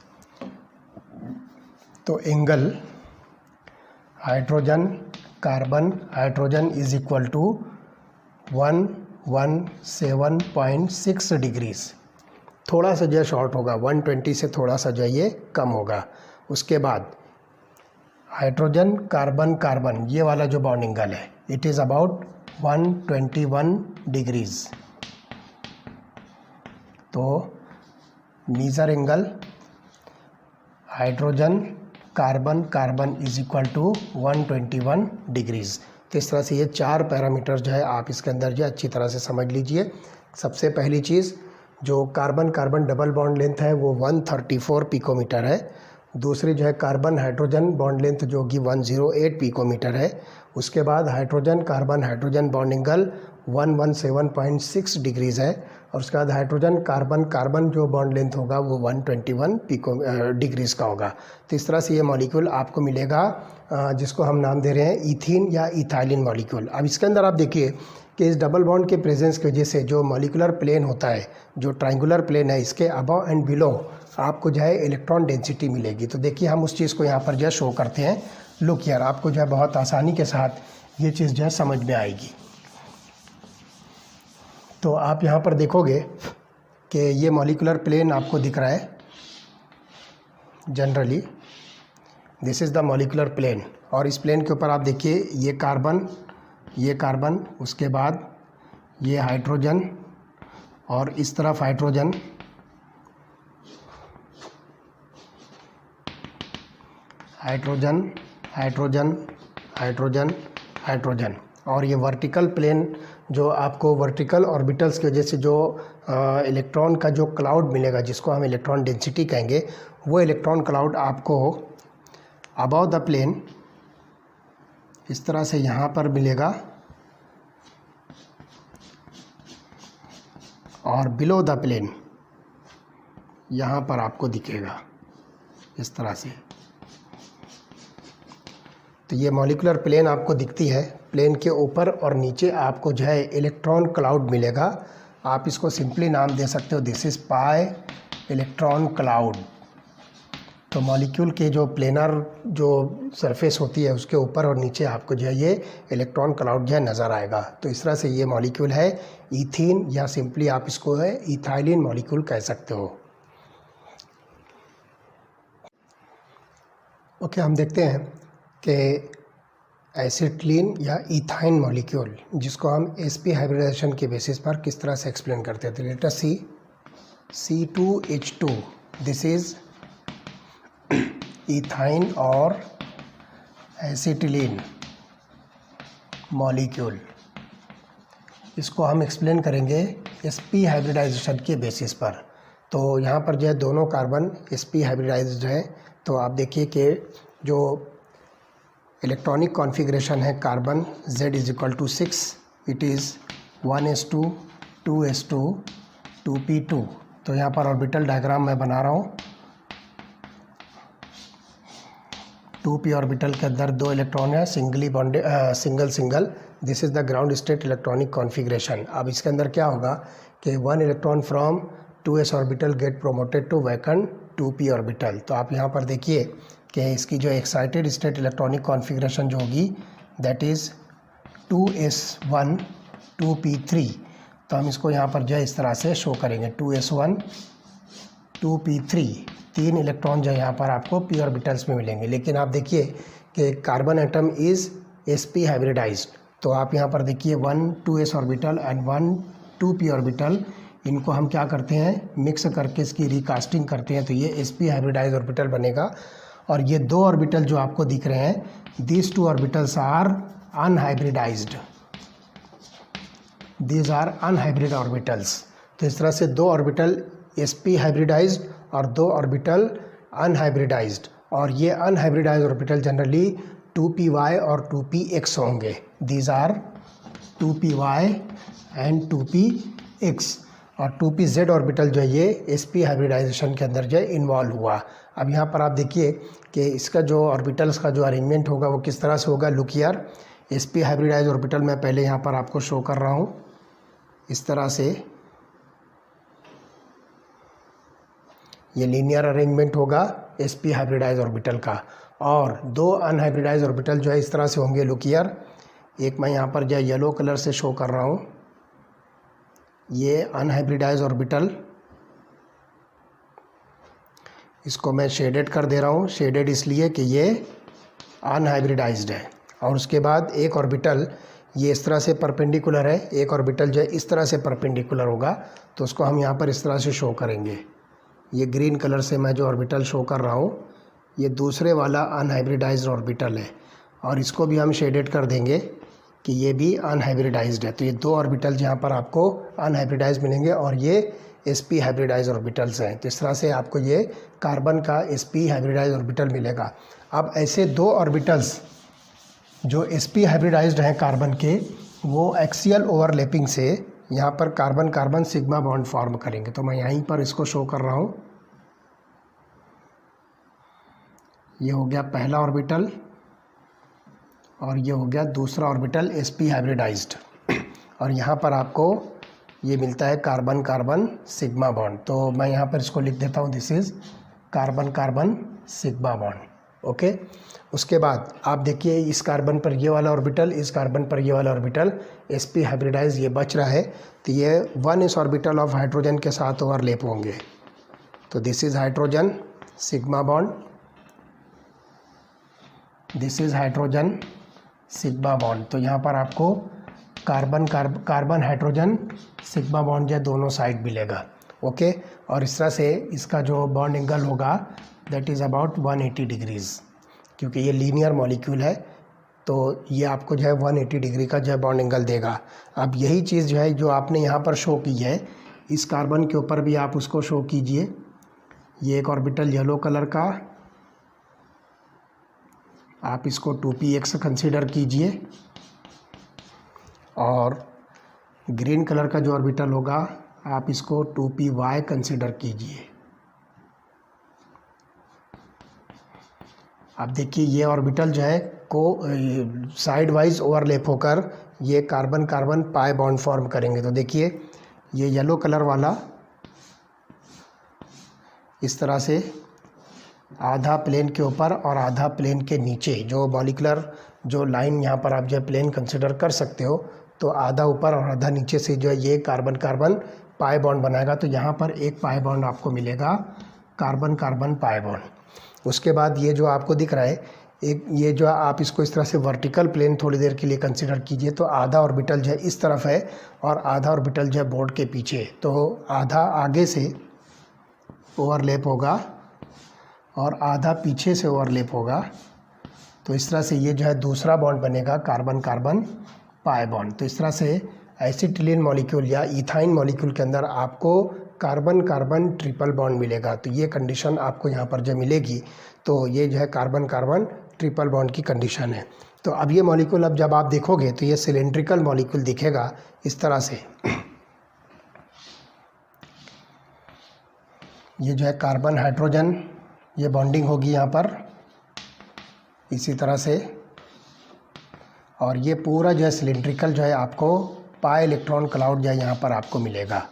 तो angle hydrogen carbon hydrogen is equal to 117.6 degrees. थोड़ा सा जो शॉर्ट होगा, 120 से थोड़ा सा जो ये कम होगा। उसके बाद हाइड्रोजन कार्बन कार्बन ये वाला जो बॉन्ड एंगल है इट इज़ अबाउट 121 डिग्रीज। तो measure angle hydrogen carbon carbon is equal to 121 degrees. तो इस तरह से ये 4 पैरामीटर जो है आप इसके अंदर जो अच्छी तरह से समझ लीजिए। सबसे पहली चीज़ जो carbon carbon double bond length है वो 134 पिकोमीटर है। दूसरी जो है कार्बन हाइड्रोजन बॉन्ड लेंथ जो कि 108 पिकोमीटर है। उसके बाद hydrogen carbon hydrogen bond angle 117.6 degrees है। और उसके बाद हाइड्रोजन कार्बन कार्बन जो बॉन्ड लेंथ होगा वो 121 डिग्रीज का होगा। तो इस तरह से ये मॉलिक्यूल आपको मिलेगा जिसको हम नाम दे रहे हैं इथीन या इथाइलिन मॉलिक्यूल। अब इसके अंदर आप देखिए कि इस डबल बॉन्ड के प्रेजेंस की वजह से जो मॉलिक्यूलर प्लेन होता है, जो ट्रायंगुलर प्लेन है, इसके अबव एंड बिलो आपको जो है इलेक्ट्रॉन डेंसिटी मिलेगी। तो देखिए हम उस चीज़ को यहाँ पर जो है शो करते हैं। लुक हियर, आपको जो है बहुत आसानी के साथ ये चीज़ जो है समझ में आएगी। तो आप यहाँ पर देखोगे कि ये मॉलिक्यूलर प्लेन आपको दिख रहा है। Generally this is the molecular plane, और इस प्लेन के ऊपर आप देखिए ये कार्बन, उसके बाद ये हाइड्रोजन, और इस तरफ hydrogen, hydrogen, hydrogen, hydrogen, hydrogen. और ये वर्टिकल प्लेन जो आपको वर्टिकल ऑर्बिटल्स की वजह से जो इलेक्ट्रॉन का जो क्लाउड मिलेगा, जिसको हम इलेक्ट्रॉन डेंसिटी कहेंगे, वो इलेक्ट्रॉन क्लाउड आपको अबव द प्लेन इस तरह से यहाँ पर मिलेगा, और बिलो द प्लेन यहाँ पर आपको दिखेगा इस तरह से। तो ये मॉलिक्यूलर प्लेन आपको दिखती है। प्लेन के ऊपर और नीचे आपको जो है इलेक्ट्रॉन क्लाउड मिलेगा। आप इसको सिंपली नाम दे सकते हो, this is pi electron cloud. तो मॉलिक्यूल के जो प्लेनर जो सरफेस होती है उसके ऊपर और नीचे आपको जो है ये इलेक्ट्रॉन क्लाउड जो है नज़र आएगा। तो इस तरह से ये मॉलिक्यूल है ईथीन, या सिंपली आप इसको है इथाइलिन मॉलिक्यूल कह सकते हो। ओके, हम देखते हैं कि एसिटिलीन या इथाइन मॉलिक्यूल, जिसको हम sp हाइब्रिडाइजेशन के बेसिस पर किस तरह से एक्सप्लेन करते हैं। तो let us see C2H2, this is ethyne और एसिटिलीन मॉलिक्यूल। इसको हम एक्सप्लेन करेंगे sp हाइब्रिडाइजेशन के बेसिस पर। तो यहाँ पर जो है दोनों कार्बन sp हाइब्रिडाइज्ड है। तो आप देखिए कि जो इलेक्ट्रॉनिक कॉन्फ़िगरेशन है carbon Z = 6, it is 1s2 2s2 2p2। तो यहाँ पर ऑर्बिटल डायग्राम मैं बना रहा हूँ। 2p ऑर्बिटल के अंदर 2 इलेक्ट्रॉन है, singly bonded, single. This is the ground state electronic configuration. अब इसके अंदर क्या होगा कि 1 electron from 2s orbital get promoted to vacant 2p orbital. तो आप यहाँ पर देखिए कि इसकी जो एक्साइटेड स्टेट इलेक्ट्रॉनिक कॉन्फ़िगरेशन जो होगी दैट इज़ 2s1 2p3। तो हम इसको यहाँ पर जो है इस तरह से शो करेंगे 2s1 2p3। 3 इलेक्ट्रॉन जो है यहाँ पर आपको p ऑर्बिटल्स में मिलेंगे। लेकिन आप देखिए कि carbon atom is sp hybridized. तो आप यहाँ पर देखिए 1 2s orbital and 1 2p orbital, इनको हम क्या करते हैं, मिक्स करके इसकी रिकास्टिंग करते हैं। तो ये sp हाइब्रिडाइज्ड ऑर्बिटल बनेगा। और ये 2 ऑर्बिटल जो आपको दिख रहे हैं, these 2 orbitals are unhybridized, these are unhybrid orbitals. तो इस तरह से 2 ऑर्बिटल sp हाइब्रिडाइज्ड और 2 ऑर्बिटल अनहाइब्रिडाइज्ड। और ये अनहाइब्रिडाइज्ड ऑर्बिटल जनरली 2py और 2px होंगे। These are 2py and 2px। और 2pz ऑर्बिटल जो है ये sp हाइब्रिडाइजेशन के अंदर जो है इन्वॉल्व हुआ। अब यहाँ पर आप देखिए कि इसका जो ऑर्बिटल्स का जो अरेंजमेंट होगा वो किस तरह से होगा। Look here, sp hybridised orbital मैं पहले यहाँ पर आपको शो कर रहा हूँ इस तरह से। ये लीनियर अरेंजमेंट होगा sp हाइब्रिडाइज्ड ऑर्बिटल का। और 2 अनहाइब्रिडाइज्ड ऑर्बिटल जो है इस तरह से होंगे। लुक हियर, एक मैं यहाँ पर जो है येलो कलर से शो कर रहा हूँ, ये अनहाइब्रिडाइज्ड ऑर्बिटल, इसको मैं शेडेड कर दे रहा हूँ। शेडेड इसलिए कि ये अनहाइब्रिडाइज्ड है। और उसके बाद एक ऑर्बिटल ये इस तरह से परपेंडिकुलर है, एक ऑर्बिटल जो है इस तरह से परपेंडिकुलर होगा। तो उसको हम यहाँ पर इस तरह से शो करेंगे। ये ग्रीन कलर से मैं जो ऑर्बिटल शो कर रहा हूँ, ये दूसरे वाला अनहाइब्रिडाइज्ड ऑर्बिटल है। और इसको भी हम शेडेड कर देंगे कि ये भी अनहाइब्रिडाइज्ड है। तो ये 2 ऑर्बिटल्स यहाँ पर आपको अनहाइब्रिडाइज्ड मिलेंगे और ये sp हाइब्रिडाइज्ड ऑर्बिटल्स हैं। तो इस तरह से आपको ये कार्बन का sp हाइब्रिडाइज्ड ऑर्बिटल मिलेगा। अब ऐसे 2 ऑर्बिटल्स जो sp हाइब्रिडाइज्ड हैं कार्बन के, वो एक्सियल ओवरलैपिंग से यहाँ पर carbon carbon sigma bond form करेंगे। तो मैं यहीं पर इसको शो कर रहा हूँ। ये हो गया पहला ऑर्बिटल और ये हो गया दूसरा ऑर्बिटल sp हाइब्रिडाइज्ड। और यहाँ पर आपको ये मिलता है कार्बन कार्बन सिग्मा बॉन्ड। तो मैं यहाँ पर इसको लिख देता हूँ, this is carbon carbon sigma bond. Okay. उसके बाद आप देखिए इस कार्बन पर ये वाला ऑर्बिटल, इस कार्बन पर ये वाला ऑर्बिटल sp हाइब्रिडाइज ये बच रहा है, तो ये 1s ऑर्बिटल ऑफ हाइड्रोजन के साथ ओवरलैप होंगे। तो this is hydrogen sigma bond, this is hydrogen sigma bond. तो यहाँ पर आपको कार्बन हाइड्रोजन सिग्मा बॉन्ड जो दोनों साइड मिलेगा, ओके। और इस तरह से इसका जो बॉन्ड एंगल होगा दैट इज़ अबाउट 180 डिग्रीज़, क्योंकि ये लीनियर मॉलिक्यूल है तो ये आपको जो है 180 डिग्री का जो है बॉन्ड एंगल देगा। अब यही चीज़ जो है जो आपने यहाँ पर शो की है, इस कार्बन के ऊपर भी आप उसको शो कीजिए। ये एक ऑर्बिटल येलो कलर का, आप इसको 2px कंसीडर कीजिए, और ग्रीन कलर का जो ऑर्बिटल होगा आप इसको 2py कंसीडर कीजिए। आप देखिए ये ऑर्बिटल जो है को साइड वाइज ओवरलैप होकर ये carbon carbon pi bond form करेंगे। तो देखिए ये येलो कलर वाला इस तरह से आधा प्लेन के ऊपर और आधा प्लेन के नीचे जो मॉलिक्यूलर जो लाइन यहाँ पर आप जो प्लेन कंसिडर कर सकते हो, तो आधा ऊपर और आधा नीचे से जो है ये कार्बन कार्बन पाई बॉन्ड बनाएगा। तो यहाँ पर एक पाई बॉन्ड आपको मिलेगा, कार्बन कार्बन पाई बॉन्ड। उसके बाद ये जो आपको दिख रहा है एक, ये जो आप इसको इस तरह से वर्टिकल प्लेन थोड़ी देर के लिए कंसिडर कीजिए। तो आधा ऑर्बिटल जो है इस तरफ है और आधा ऑर्बिटल जो है बोर्ड के पीछे, तो आधा आगे से ओवरलैप होगा और आधा पीछे से ओवरलैप होगा। तो इस तरह से ये जो है दूसरा बॉन्ड बनेगा कार्बन कार्बन पाई बॉन्ड। तो इस तरह से एसिटिलीन मॉलिक्यूल या इथाइन मॉलिक्यूल के अंदर आपको कार्बन कार्बन ट्रिपल बॉन्ड मिलेगा। तो ये कंडीशन आपको यहाँ पर जो मिलेगी, तो ये जो है कार्बन कार्बन ट्रिपल बॉन्ड की कंडीशन है। तो अब ये मॉलिक्यूल अब जब आप देखोगे तो ये सिलेंड्रिकल मॉलिक्यूल दिखेगा इस तरह से। ये जो है कार्बन हाइड्रोजन ये बॉन्डिंग होगी यहाँ पर इसी तरह से, और ये पूरा जो है सिलेंड्रिकल जो है आपको पाई इलेक्ट्रॉन क्लाउड जो है यहाँ पर आपको मिलेगा।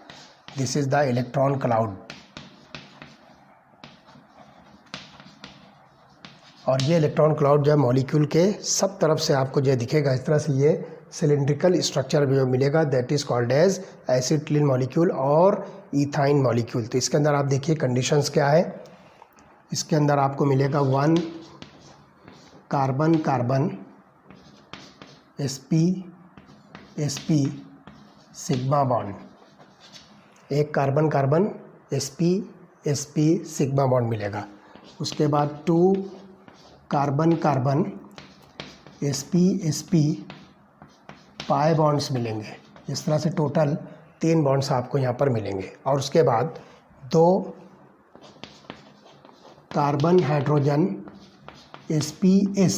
This is the electron cloud. और ये इलेक्ट्रॉन क्लाउड जो है मॉलिक्यूल के सब तरफ से आपको जो दिखेगा इस तरह से। ये सिलेंड्रिकल स्ट्रक्चर जो मिलेगा that is called as acetylene molecule और इथाइन मॉलिक्यूल। तो इसके अंदर आप देखिए कंडीशंस क्या है। इसके अंदर आपको मिलेगा 1 carbon carbon sp sp sigma bond, एक carbon carbon sp sp sigma bond मिलेगा। उसके बाद 2 carbon carbon sp sp pi bonds मिलेंगे। इस तरह से टोटल 3 बॉन्ड्स आपको यहाँ पर मिलेंगे। और उसके बाद 2 carbon hydrogen sps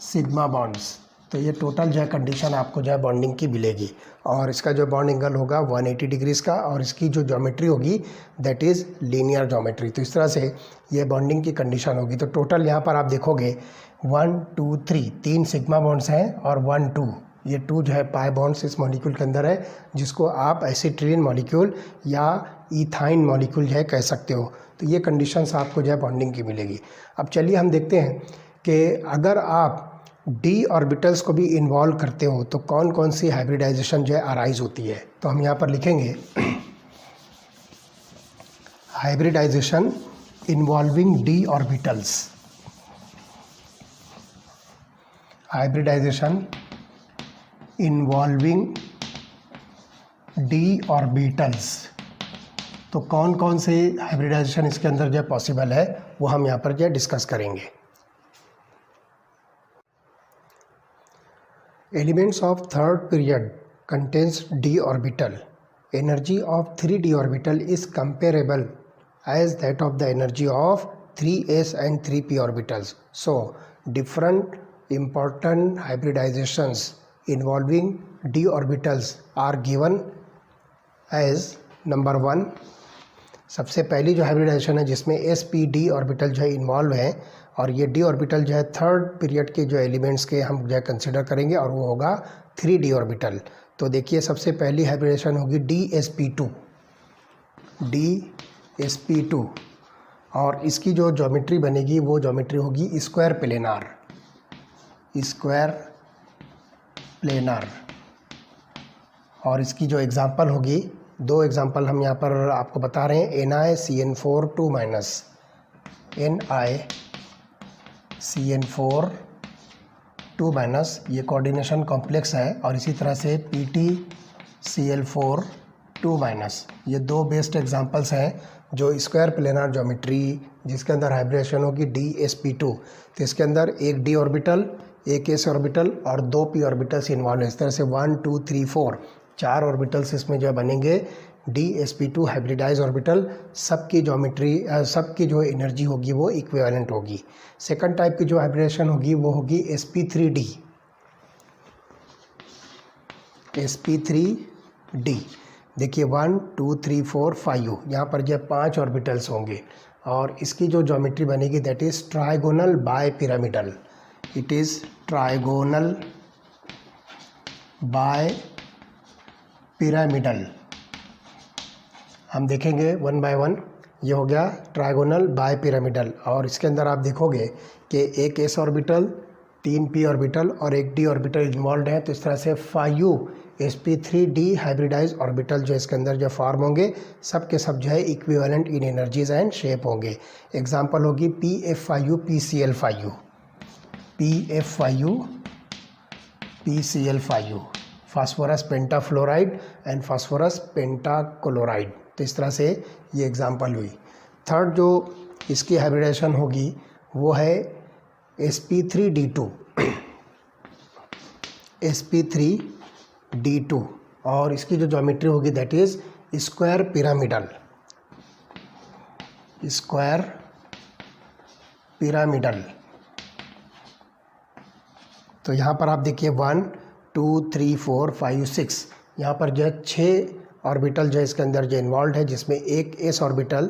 sigma bonds. तो ये टोटल जो है कंडीशन आपको जो है बॉन्डिंग की मिलेगी। और इसका जो बॉन्ड एंगल होगा 180 डिग्रीज़ का, और इसकी जो ज्योमेट्री होगी दैट इज़ लीनियर ज्योमेट्री। तो इस तरह से ये बॉन्डिंग की कंडीशन होगी। तो टोटल यहाँ पर आप देखोगे 1 2 3 3 सिग्मा बॉन्ड्स हैं और 1 2, ये 2 जो है पाई बॉन्ड्स इस मॉलिक्यूल के अंदर है, जिसको आप एसिटिलीन मॉलिक्यूल या इथाइन मॉलिक्यूल जो है कह सकते हो। तो ये कंडीशंस आपको जो है बॉन्डिंग की मिलेगी। अब चलिए हम देखते हैं कि अगर आप डी ऑर्बिटल्स को भी इन्वॉल्व करते हो तो कौन कौन सी हाइब्रिडाइजेशन जो है अराइज होती है। तो हम यहाँ पर लिखेंगे hybridization involving d orbitals, hybridization involving d orbitals. तो कौन कौन से हाइब्रिडाइजेशन इसके अंदर जो है पॉसिबल है वो हम यहाँ पर जो है डिस्कस करेंगे। Elements of third period contains d orbital. Energy of 3d orbital is comparable as that of the energy of 3s and 3p orbitals. So, different important hybridizations involving d orbitals are given as number 1. सबसे पहली जो hybridisation है जिसमें sp-d orbital जो है involve है, और ये d ऑर्बिटल जो है थर्ड पीरियड के जो एलिमेंट्स के हम जो है कंसिडर करेंगे, और वो होगा 3d ऑर्बिटल। तो देखिए सबसे पहली हाइब्रिडेशन होगी dsp2, dsp2, और इसकी जो ज्योमेट्री बनेगी वो ज्योमेट्री होगी स्क्वायर प्लेनार, स्क्वायर प्लेनार। और इसकी जो एग्जांपल होगी, दो एग्जांपल हम यहाँ पर आपको बता रहे हैं, NiCN4 2 माइनस, NiCN4 2 माइनस, ये कोऑर्डिनेशन कॉम्प्लेक्स है, और इसी तरह से PtCl4 2 माइनस। ये दो बेस्ट एग्जांपल्स हैं जो स्क्वायर प्लेनार ज्योमेट्री जिसके अंदर हाइब्रिडेशन होगी DsP2, तो इसके अंदर एक d ऑर्बिटल, एक s ऑर्बिटल और दो p ऑर्बिटल्स इन्वॉल्व है। इस तरह से 1 2 3 4 4 ऑर्बिटल्स इसमें जो बनेंगे DsP2 हाइब्रिडाइज ऑर्बिटल। सबकी ज्योमेट्री, सबकी जो एनर्जी होगी वो इक्विवेलेंट होगी। सेकंड टाइप की जो हाइब्रिडेशन होगी वो होगी sp3d, sp3d। देखिए 1 2 3 4 5, यहाँ पर जो 5 ऑर्बिटल्स होंगे, और इसकी जो ज्योमेट्री बनेगी that is trigonal bipyramidal, it is trigonal bipyramidal. हम देखेंगे वन बाय वन। ये हो गया ट्राइगोनल बाय पिरामिडल, और इसके अंदर आप देखोगे कि एक s ऑर्बिटल, 3 p ऑर्बिटल और एक d ऑर्बिटल इन्वॉल्व है। तो इस तरह से 5 sp3d हाइब्रिडाइज ऑर्बिटल जो इसके अंदर जो फॉर्म होंगे, सब के सब जो है equivalent in energies and shape होंगे। एग्जांपल होगी pf5 pcl5, pf5 pcl5, phosphorus pentafluoride and phosphorus pentachloride. तो इस तरह से ये एग्जांपल हुई। थर्ड जो इसकी हाइब्रिडेशन होगी वो है sp3d2, sp3d2, और इसकी जो ज्योमेट्री होगी that is square pyramidal, square pyramidal. तो यहाँ पर आप देखिए 1 2 3 4 5 6, यहाँ पर जो है 6 ऑर्बिटल जो है इसके अंदर जो इन्वॉल्व है, जिसमें एक s ऑर्बिटल,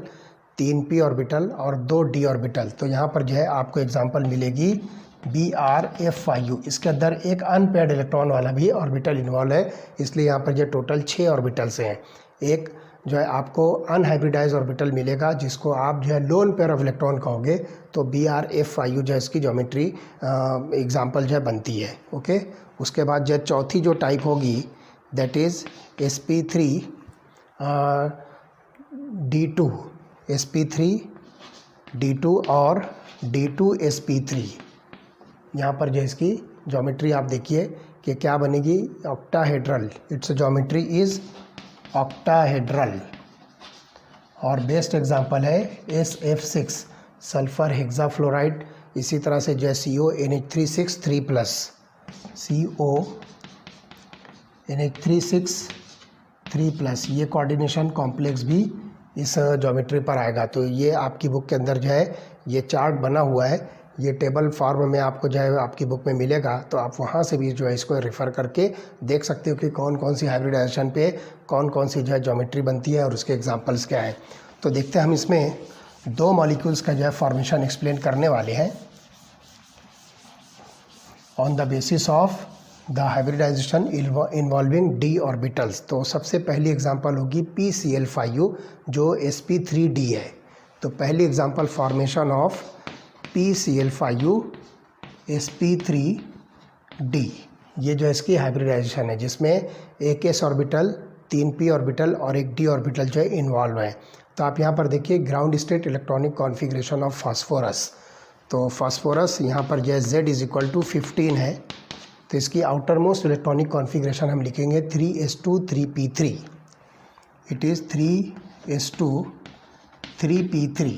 3 p ऑर्बिटल और 2 d ऑर्बिटल। तो यहाँ पर जो है आपको एग्जांपल मिलेगी BrF5, इसके अंदर एक अनपेयर्ड इलेक्ट्रॉन वाला भी ऑर्बिटल इन्वॉल्व है, इसलिए यहाँ पर जो टोटल 6 ऑर्बिटल्स हैं। एक जो है आपको अनहाइब्रिडाइज ऑर्बिटल मिलेगा जिसको आप जो है लोन पेयर ऑफ इलेक्ट्रॉन कहोगे, तो BrF5 जो है इसकी ज्योमेट्री एग्जांपल जो है बनती है। ओके, उसके बाद जो चौथी जो टाइप होगी दैट इज़ sp3d2, sp3d2 और d2sp3। यहाँ पर जो इसकी ज्योमेट्री आप देखिए कि क्या बनेगी, octahedral, it's geometry is octahedral. और बेस्ट एग्जांपल है SF6 सल्फर हेक्साफ्लोराइड। इसी तरह से जो CONH3 3+, CONH3 3+, ये कोऑर्डिनेशन कॉम्प्लेक्स भी इस ज्योमेट्री पर आएगा। तो ये आपकी बुक के अंदर जो है ये चार्ट बना हुआ है, ये टेबल फॉर्म में आपको जो है आपकी बुक में मिलेगा, तो आप वहाँ से भी जो है इसको रेफ़र करके देख सकते हो कि कौन कौन सी हाइब्रिडाइजेशन पे कौन कौन सी जो है ज्योमेट्री बनती है और उसके एग्जांपल्स क्या हैं। तो देखते हैं हम इसमें दो मॉलिक्यूल्स का जो है फॉर्मेशन एक्सप्लेन करने वाले हैं on the basis of the hybridization involving d orbitals. तो सबसे पहली एग्जांपल होगी PCl5 जो sp3d है। तो पहली example formation of PCl5 sp3d, ये जो इसकी हाइब्रिडाइजेशन है जिसमें एक s ऑर्बिटल, 3 p ऑर्बिटल और एक d ऑर्बिटल जो है इन्वॉल्व है। तो आप यहाँ पर देखिए ground state electronic configuration of phosphorus. तो फास्फोरस यहाँ पर जो है Z = 15 है, तो इसकी आउटर मोस्ट इलेक्ट्रॉनिक कॉन्फ़िगरेशन हम लिखेंगे 3s2 3p3, it is 3s2 3p3।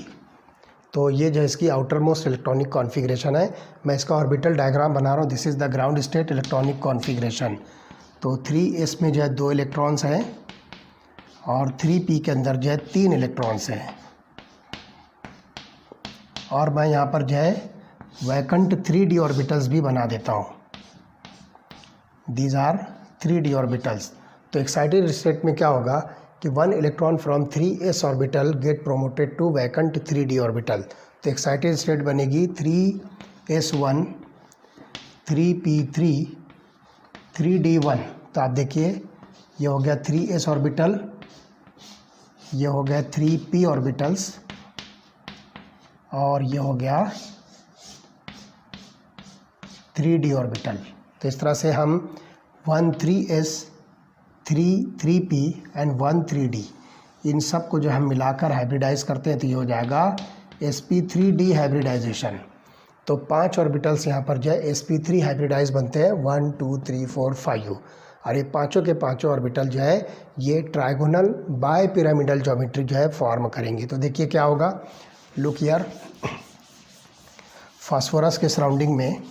तो ये जो इसकी आउटर मोस्ट इलेक्ट्रॉनिक कॉन्फ़िगरेशन है। मैं इसका ऑर्बिटल डायग्राम बना रहा हूँ, this is the ground state electronic configuration. तो 3s में जो है 2 इलेक्ट्रॉन्स हैं और 3p के अंदर जो है 3 इलेक्ट्रॉन्स हैं, और मैं यहाँ पर जो है वैकेंट 3d ऑर्बिटल्स भी बना देता हूँ, दीज आर 3d ऑर्बिटल्स। तो एक्साइटेड स्टेट में क्या होगा कि 1 electron from 3s orbital get promoted to vacant 3d orbital. तो एक्साइटेड स्टेट बनेगी 3s1 3p3 3d1। तो आप देखिए ये हो गया 3s ऑर्बिटल, ये हो गया 3p ऑर्बिटल्स और ये हो गया 3d ऑर्बिटल। तो इस तरह से हम 13s 3p एंड 13d इन सब को जो हम मिलाकर हाइब्रिडाइज करते हैं तो ये हो जाएगा sp3d हाइब्रिडाइजेशन। तो 5 ऑर्बिटल्स यहाँ पर जो है sp3 हाइब्रिडाइज बनते हैं 1 2 3 4 5, और ये पांचों के पांचों ऑर्बिटल जो है ये ट्राइगोनल बाय पिरामिडल ज्योमेट्री जो है फॉर्म करेंगे। तो देखिए क्या होगा, लुक हियर, फास्फोरस के सराउंडिंग में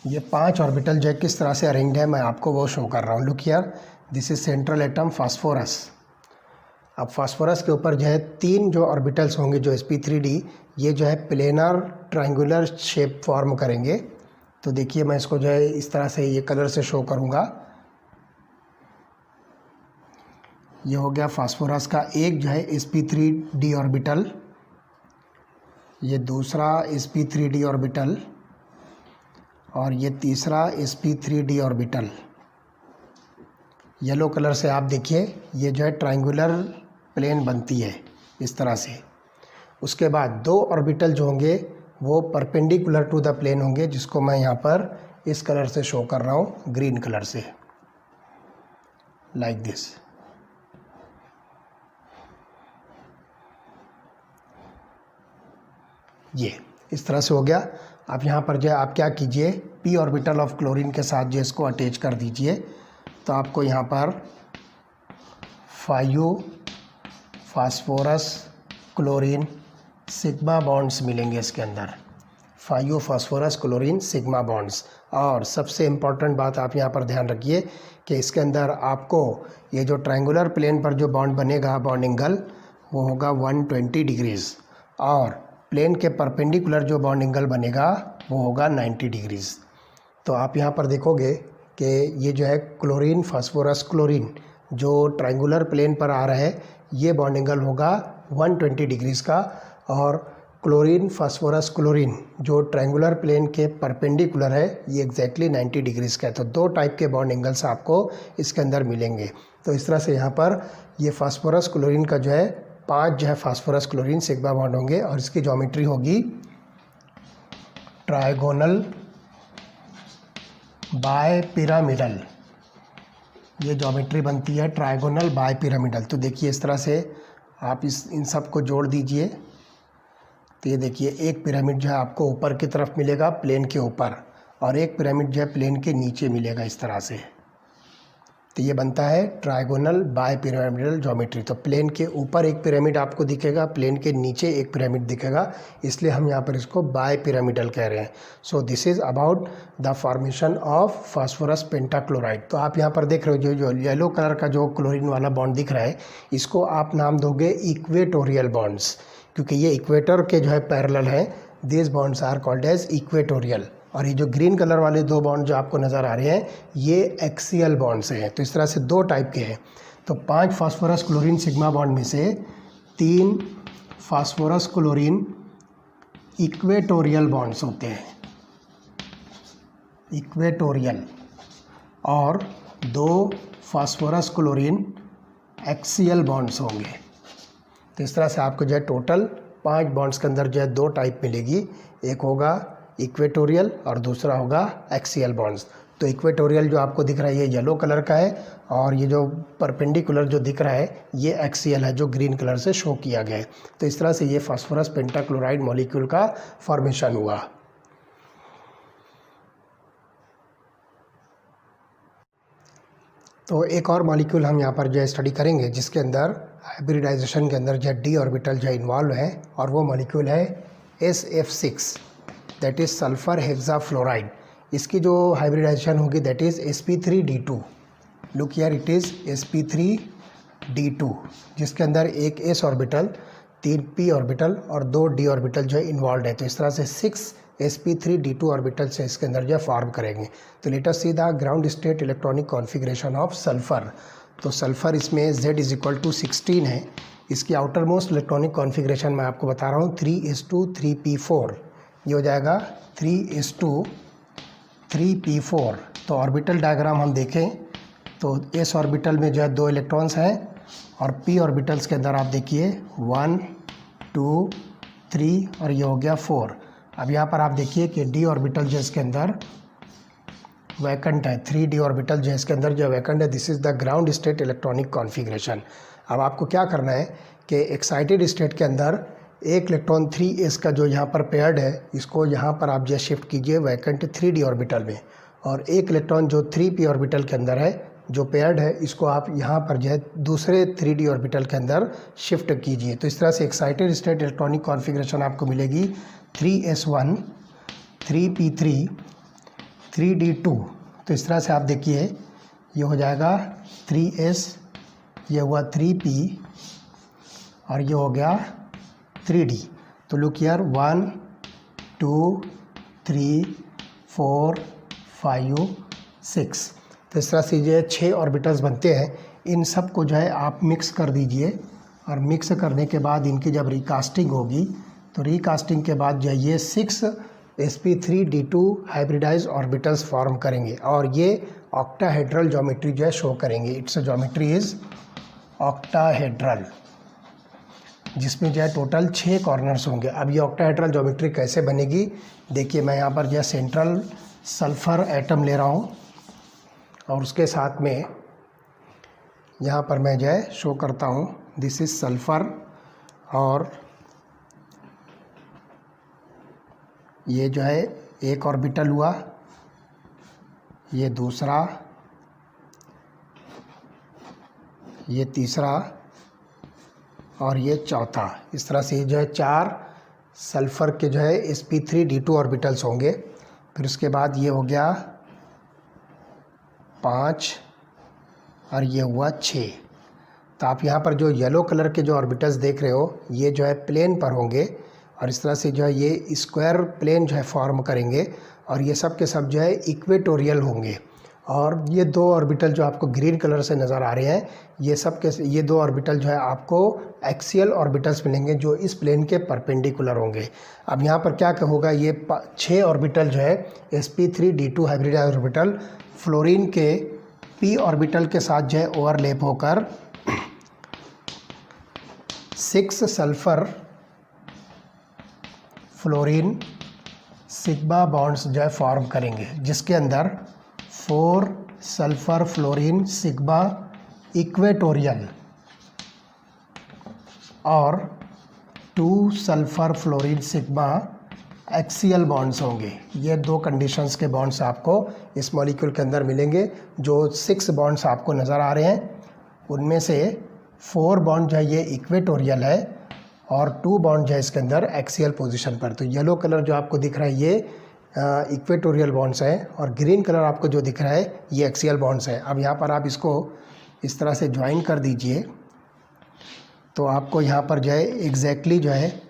ये 5 ऑर्बिटल जो है किस तरह से अरेंज्ड है मैं आपको वो शो कर रहा हूँ। Look here, this is central atom phosphorus. अब फास्फोरस के ऊपर जो है 3 जो ऑर्बिटल्स होंगे जो sp3d, ये जो है प्लेनर ट्रायंगुलर शेप फॉर्म करेंगे। तो देखिए मैं इसको जो है इस तरह से ये कलर से शो करूँगा। ये हो गया फास्फोरस का एक जो है sp3d ऑर्बिटल, ये दूसरा sp3d ऑर्बिटल, और ये तीसरा sp3d ऑर्बिटल। येलो कलर से आप देखिए ये जो है ट्रायंगुलर प्लेन बनती है इस तरह से। उसके बाद 2 ऑर्बिटल जो होंगे वो परपेंडिकुलर टू द प्लेन होंगे, जिसको मैं यहाँ पर इस कलर से शो कर रहा हूँ, ग्रीन कलर से, लाइक दिस। ये इस तरह से हो गया। अब यहाँ पर जो है आप क्या कीजिए, p ऑर्बिटल ऑफ क्लोरीन के साथ जो इसको अटैच कर दीजिए। तो आपको यहाँ पर 5 फास्फोरस क्लोरीन सिग्मा बॉन्ड्स मिलेंगे इसके अंदर, 5 फास्फोरस क्लोरीन सिग्मा बॉन्ड्स। और सबसे इम्पॉर्टेंट बात आप यहाँ पर ध्यान रखिए कि इसके अंदर आपको ये जो ट्रायंगुलर प्लेन पर जो बॉन्ड बनेगा, बॉन्ड एंगल, वो होगा 120 डिग्रीज़, और प्लेन के परपेंडिकुलर जो बॉन्ड एंगल बनेगा वो होगा 90 डिग्रीज़। तो आप यहाँ पर देखोगे कि ये जो है क्लोरीन फास्फोरस क्लोरीन जो ट्रायंगुलर प्लेन पर आ रहा है, ये बॉन्ड एंगल होगा 120 डिग्रीज़ का, और क्लोरीन फास्फोरस क्लोरीन जो ट्रायंगुलर प्लेन के परपेंडिकुलर है ये एग्जैक्टली 90 डिग्रीज़ का है। तो 2 टाइप के बॉन्ड एंगल्स आपको इसके अंदर मिलेंगे। तो इस तरह से यहाँ पर ये फास्फोरस क्लोरीन का जो है 5 जो है फास्फोरस क्लोरीन सिग्मा बॉन्ड होंगे, और इसकी ज्योमेट्री होगी ट्रायगोनल बाय पिरामिडल। ये ज्योमेट्री बनती है ट्रायगोनल बाय पिरामिडल। तो देखिए इस तरह से आप इन सब को जोड़ दीजिए। तो ये देखिए एक पिरामिड जो है आपको ऊपर की तरफ मिलेगा प्लेन के ऊपर, और एक पिरामिड जो है प्लेन के नीचे मिलेगा इस तरह से। तो ये बनता है ट्रायगोनल बाय पिरामिडल ज्योमेट्री। तो प्लेन के ऊपर एक पिरामिड आपको दिखेगा, प्लेन के नीचे एक पिरामिड दिखेगा, इसलिए हम यहाँ पर इसको बाय पिरामिडल कह रहे हैं। So this is about the formation of phosphorus pentachloride. तो आप यहाँ पर देख रहे हो जो येलो कलर का जो क्लोरीन वाला बॉन्ड दिख रहा है, इसको आप नाम दोगे इक्वेटोरियल बॉन्ड्स, क्योंकि ये इक्वेटर के जो है पैरेलल हैं। This bonds are called as equatorial. और ये जो ग्रीन कलर वाले 2 बॉन्ड जो आपको नज़र आ रहे हैं ये एक्सियल बॉन्ड्स हैं। तो इस तरह से 2 टाइप के हैं। तो 5 फास्फोरस क्लोरीन सिग्मा बॉन्ड में से 3 फास्फोरस क्लोरीन इक्वेटोरियल बॉन्ड्स होते हैं, इक्वेटोरियल, और 2 फास्फोरस क्लोरीन एक्सियल बॉन्ड्स होंगे। तो इस तरह से आपको जो है टोटल 5 बॉन्ड्स के अंदर जो है 2 टाइप मिलेगी, एक होगा इक्वेटोरियल और दूसरा होगा एक्सियल बॉन्ड्स। तो इक्वेटोरियल जो आपको दिख रहा है ये येलो कलर का है, और ये जो परपेंडिकुलर जो दिख रहा है ये एक्सियल है जो ग्रीन कलर से शो किया गया है। तो इस तरह से ये फास्फोरस पेंटाक्लोराइड मॉलिक्यूल का फॉर्मेशन हुआ। तो एक और मॉलिक्यूल हम यहाँ पर जो है स्टडी करेंगे जिसके अंदर हाइब्रिडाइजेशन के अंदर जो है d ऑर्बिटल जो इन्वॉल्व है, और वो मॉलिक्यूल है SF6, that is sulphur hexafluoride. इसकी जो हाइब्रिडाइजेशन होगी that is sp3d2। Look here, it is sp3d2, जिसके अंदर एक s ऑर्बिटल, 3 p ऑर्बिटल और 2 d ऑर्बिटल जो है इन्वॉल्व है। तो इस तरह से 6 sp3d2 ऑर्बिटल से इसके अंदर जो है फॉर्म करेंगे। तो let us see the ground state electronic configuration of sulphur. तो सल्फ़र इसमें Z=16 है। इसकी आउटर मोस्ट इलेक्ट्रॉनिक कॉन्फ़िगरेशन मैं आपको बता रहा हूँ 3:3p4। ये हो जाएगा 3:3p4। तो ऑर्बिटल डायग्राम हम देखें तो s ऑर्बिटल में जो है 2 इलेक्ट्रॉन्स हैं, और p ऑर्बिटल्स के अंदर आप देखिए 1 2 3 और ये हो गया 4। अब यहाँ पर आप देखिए कि डी ऑर्बिटल जो इसके अंदर वैकेंट है, 3d ऑर्बिटल जो इसके अंदर जो वैकेंट है, this is the ground state electronic configuration. अब आपको क्या करना है कि एक्साइटेड स्टेट के अंदर एक इलेक्ट्रॉन 3s का जो यहाँ पर पेयर्ड है, इसको यहाँ पर आप जो शिफ्ट कीजिए वैकेंट 3d ऑर्बिटल में, और एक इलेक्ट्रॉन जो 3p ऑर्बिटल के अंदर है जो पेयर्ड है, इसको आप यहाँ पर जो है दूसरे 3d ऑर्बिटल के अंदर शिफ्ट कीजिए। तो इस तरह से एक्साइटेड स्टेट इलेक्ट्रॉनिक कॉन्फ़िगरेशन आपको मिलेगी 3s1 3p3 3d2। तो इस तरह से आप देखिए ये हो जाएगा 3s, ये हुआ 3p और ये हो गया 3d। तो लुक हियर 1 2 3 4 5 6। तो इस तरह से ये 6 ऑर्बिटल्स बनते हैं। इन सब को जो है आप मिक्स कर दीजिए, और मिक्स करने के बाद इनकी जब रिकास्टिंग होगी तो रिकास्टिंग के बाद जो है ये 6 sp3d2 हाइब्रिडाइज ऑर्बिटल्स फॉर्म करेंगे, और ये ऑक्टाहेड्रल ज्योमेट्री जो है शो करेंगे। इट्स ज्योमेट्री इज ऑक्टाहेड्रल, जिसमें जो है टोटल 6 कॉर्नर्स होंगे। अब ये ऑक्टाहेड्रल ज्योमेट्री कैसे बनेगी, देखिए मैं यहाँ पर जो है सेंट्रल सल्फ़र एटम ले रहा हूँ, और उसके साथ में यहाँ पर मैं जो है शो करता हूँ दिस इज़ सल्फ़र, और ये जो है एक ऑर्बिटल हुआ, ये दूसरा, ये तीसरा और ये चौथा। इस तरह से जो है 4 सल्फ़र के जो है sp3d2 ऑर्बिटल्स होंगे। फिर उसके बाद ये हो गया 5 और ये हुआ 6। तो आप यहाँ पर जो येलो कलर के जो ऑर्बिटल्स देख रहे हो, ये जो है प्लेन पर होंगे, और इस तरह से जो है ये स्क्वायर प्लेन जो है फॉर्म करेंगे, और ये सब के सब जो है इक्वेटोरियल होंगे। और ये 2 ऑर्बिटल जो आपको ग्रीन कलर से नज़र आ रहे हैं, ये सब के ये 2 ऑर्बिटल जो है आपको एक्सियल ऑर्बिटल्स मिलेंगे जो इस प्लेन के परपेंडिकुलर होंगे। अब यहाँ पर क्या होगा, ये 6 ऑर्बिटल जो है sp3d2 हाइब्रिडाइज ऑर्बिटल फ्लोरीन के p ऑर्बिटल के साथ जो है ओवरलैप होकर 6 सल्फ़र फ्लोरीन सिग्मा बॉन्ड्स जो है फॉर्म करेंगे, जिसके अंदर 4 सल्फ़र फ्लोरीन सिग्मा इक्वेटोरियल और 2 sulphur fluorine sigma axial bonds होंगे। ये 2 कंडीशंस के बॉन्ड्स आपको इस मॉलिक्यूल के अंदर मिलेंगे। जो 6 बॉन्ड्स आपको नज़र आ रहे हैं, उनमें से 4 बॉन्ड जो है ये इक्वेटोरियल है, और 2 बॉन्ड जो है इसके अंदर एक्सियल पोजीशन पर। तो येलो कलर जो आपको दिख रहा है ये इक्वेटोरियल बॉन्ड्स हैं, और ग्रीन कलर आपको जो दिख रहा है ये एक्सियल बॉन्ड्स हैं। अब यहाँ पर आप इसको इस तरह से ज्वाइन कर दीजिए, तो आपको यहाँ पर जो है एग्जैक्टली जो है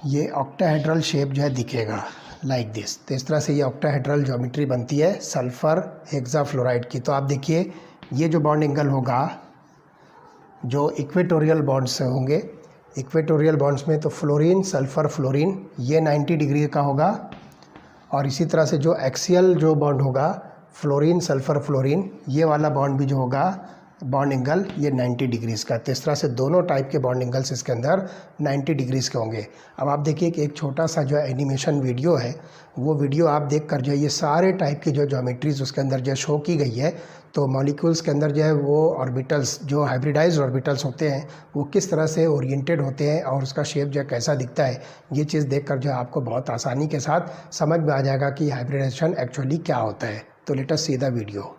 ये ऑक्टाहेड्रल शेप जो है दिखेगा लाइक दिस। तो इस तरह से ये ऑक्टाहेड्रल ज्योमेट्री बनती है सल्फ़र हेक्साफ्लोराइड की। तो आप देखिए ये जो बॉन्ड एंगल होगा, जो इक्वेटोरियल बॉन्ड्स होंगे, इक्वेटोरियल बॉन्ड्स में तो फ्लोरीन सल्फ़र फ्लोरीन ये 90 डिग्री का होगा, और इसी तरह से जो एक्सियल जो बॉन्ड होगा फ्लोरीन सल्फ़र फ्लोरीन, ये वाला बॉन्ड भी जो होगा बॉन्ड एंगल ये 90 डिग्रीज़ का। तो इस तरह से दोनों टाइप के बॉन्ड एंगल्स इसके अंदर 90 डिग्रीज़ के होंगे। अब आप देखिए कि एक छोटा सा जो एनिमेशन वीडियो है, वो वीडियो आप देख कर जो है ये सारे टाइप की जो ज्योमेट्रीज उसके अंदर जो शो की गई है, तो मॉलिक्यूल्स के अंदर जो है वो ऑर्बिटल्स जो हाइब्रिडाइज्ड ऑर्बिटल्स होते हैं वो किस तरह से ओरिएंटेड होते हैं और उसका शेप जो है कैसा दिखता है, ये चीज़ देखकर जो है आपको बहुत आसानी के साथ समझ में आ जाएगा कि हाइब्रिडाइजेशन एक्चुअली क्या होता है। तो let us see the video.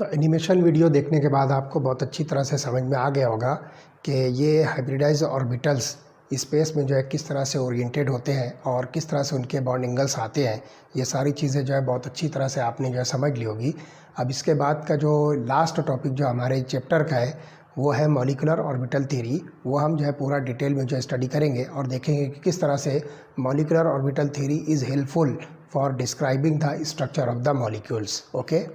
तो एनिमेशन वीडियो देखने के बाद आपको बहुत अच्छी तरह से समझ में आ गया होगा कि ये हाइब्रिडाइज ऑर्बिटल्स स्पेस में जो है किस तरह से ओरिएंटेड होते हैं और किस तरह से उनके बॉन्ड एंगल्स आते हैं। ये सारी चीज़ें जो है बहुत अच्छी तरह से आपने जो है समझ ली होगी। अब इसके बाद का जो लास्ट टॉपिक जो हमारे चैप्टर का है वो है मॉलिक्यूलर ऑर्बिटल थ्योरी। वो हम जो है पूरा डिटेल में जो है स्टडी करेंगे और देखेंगे कि किस तरह से molecular orbital theory is helpful for describing the structure of the molecules. Okay.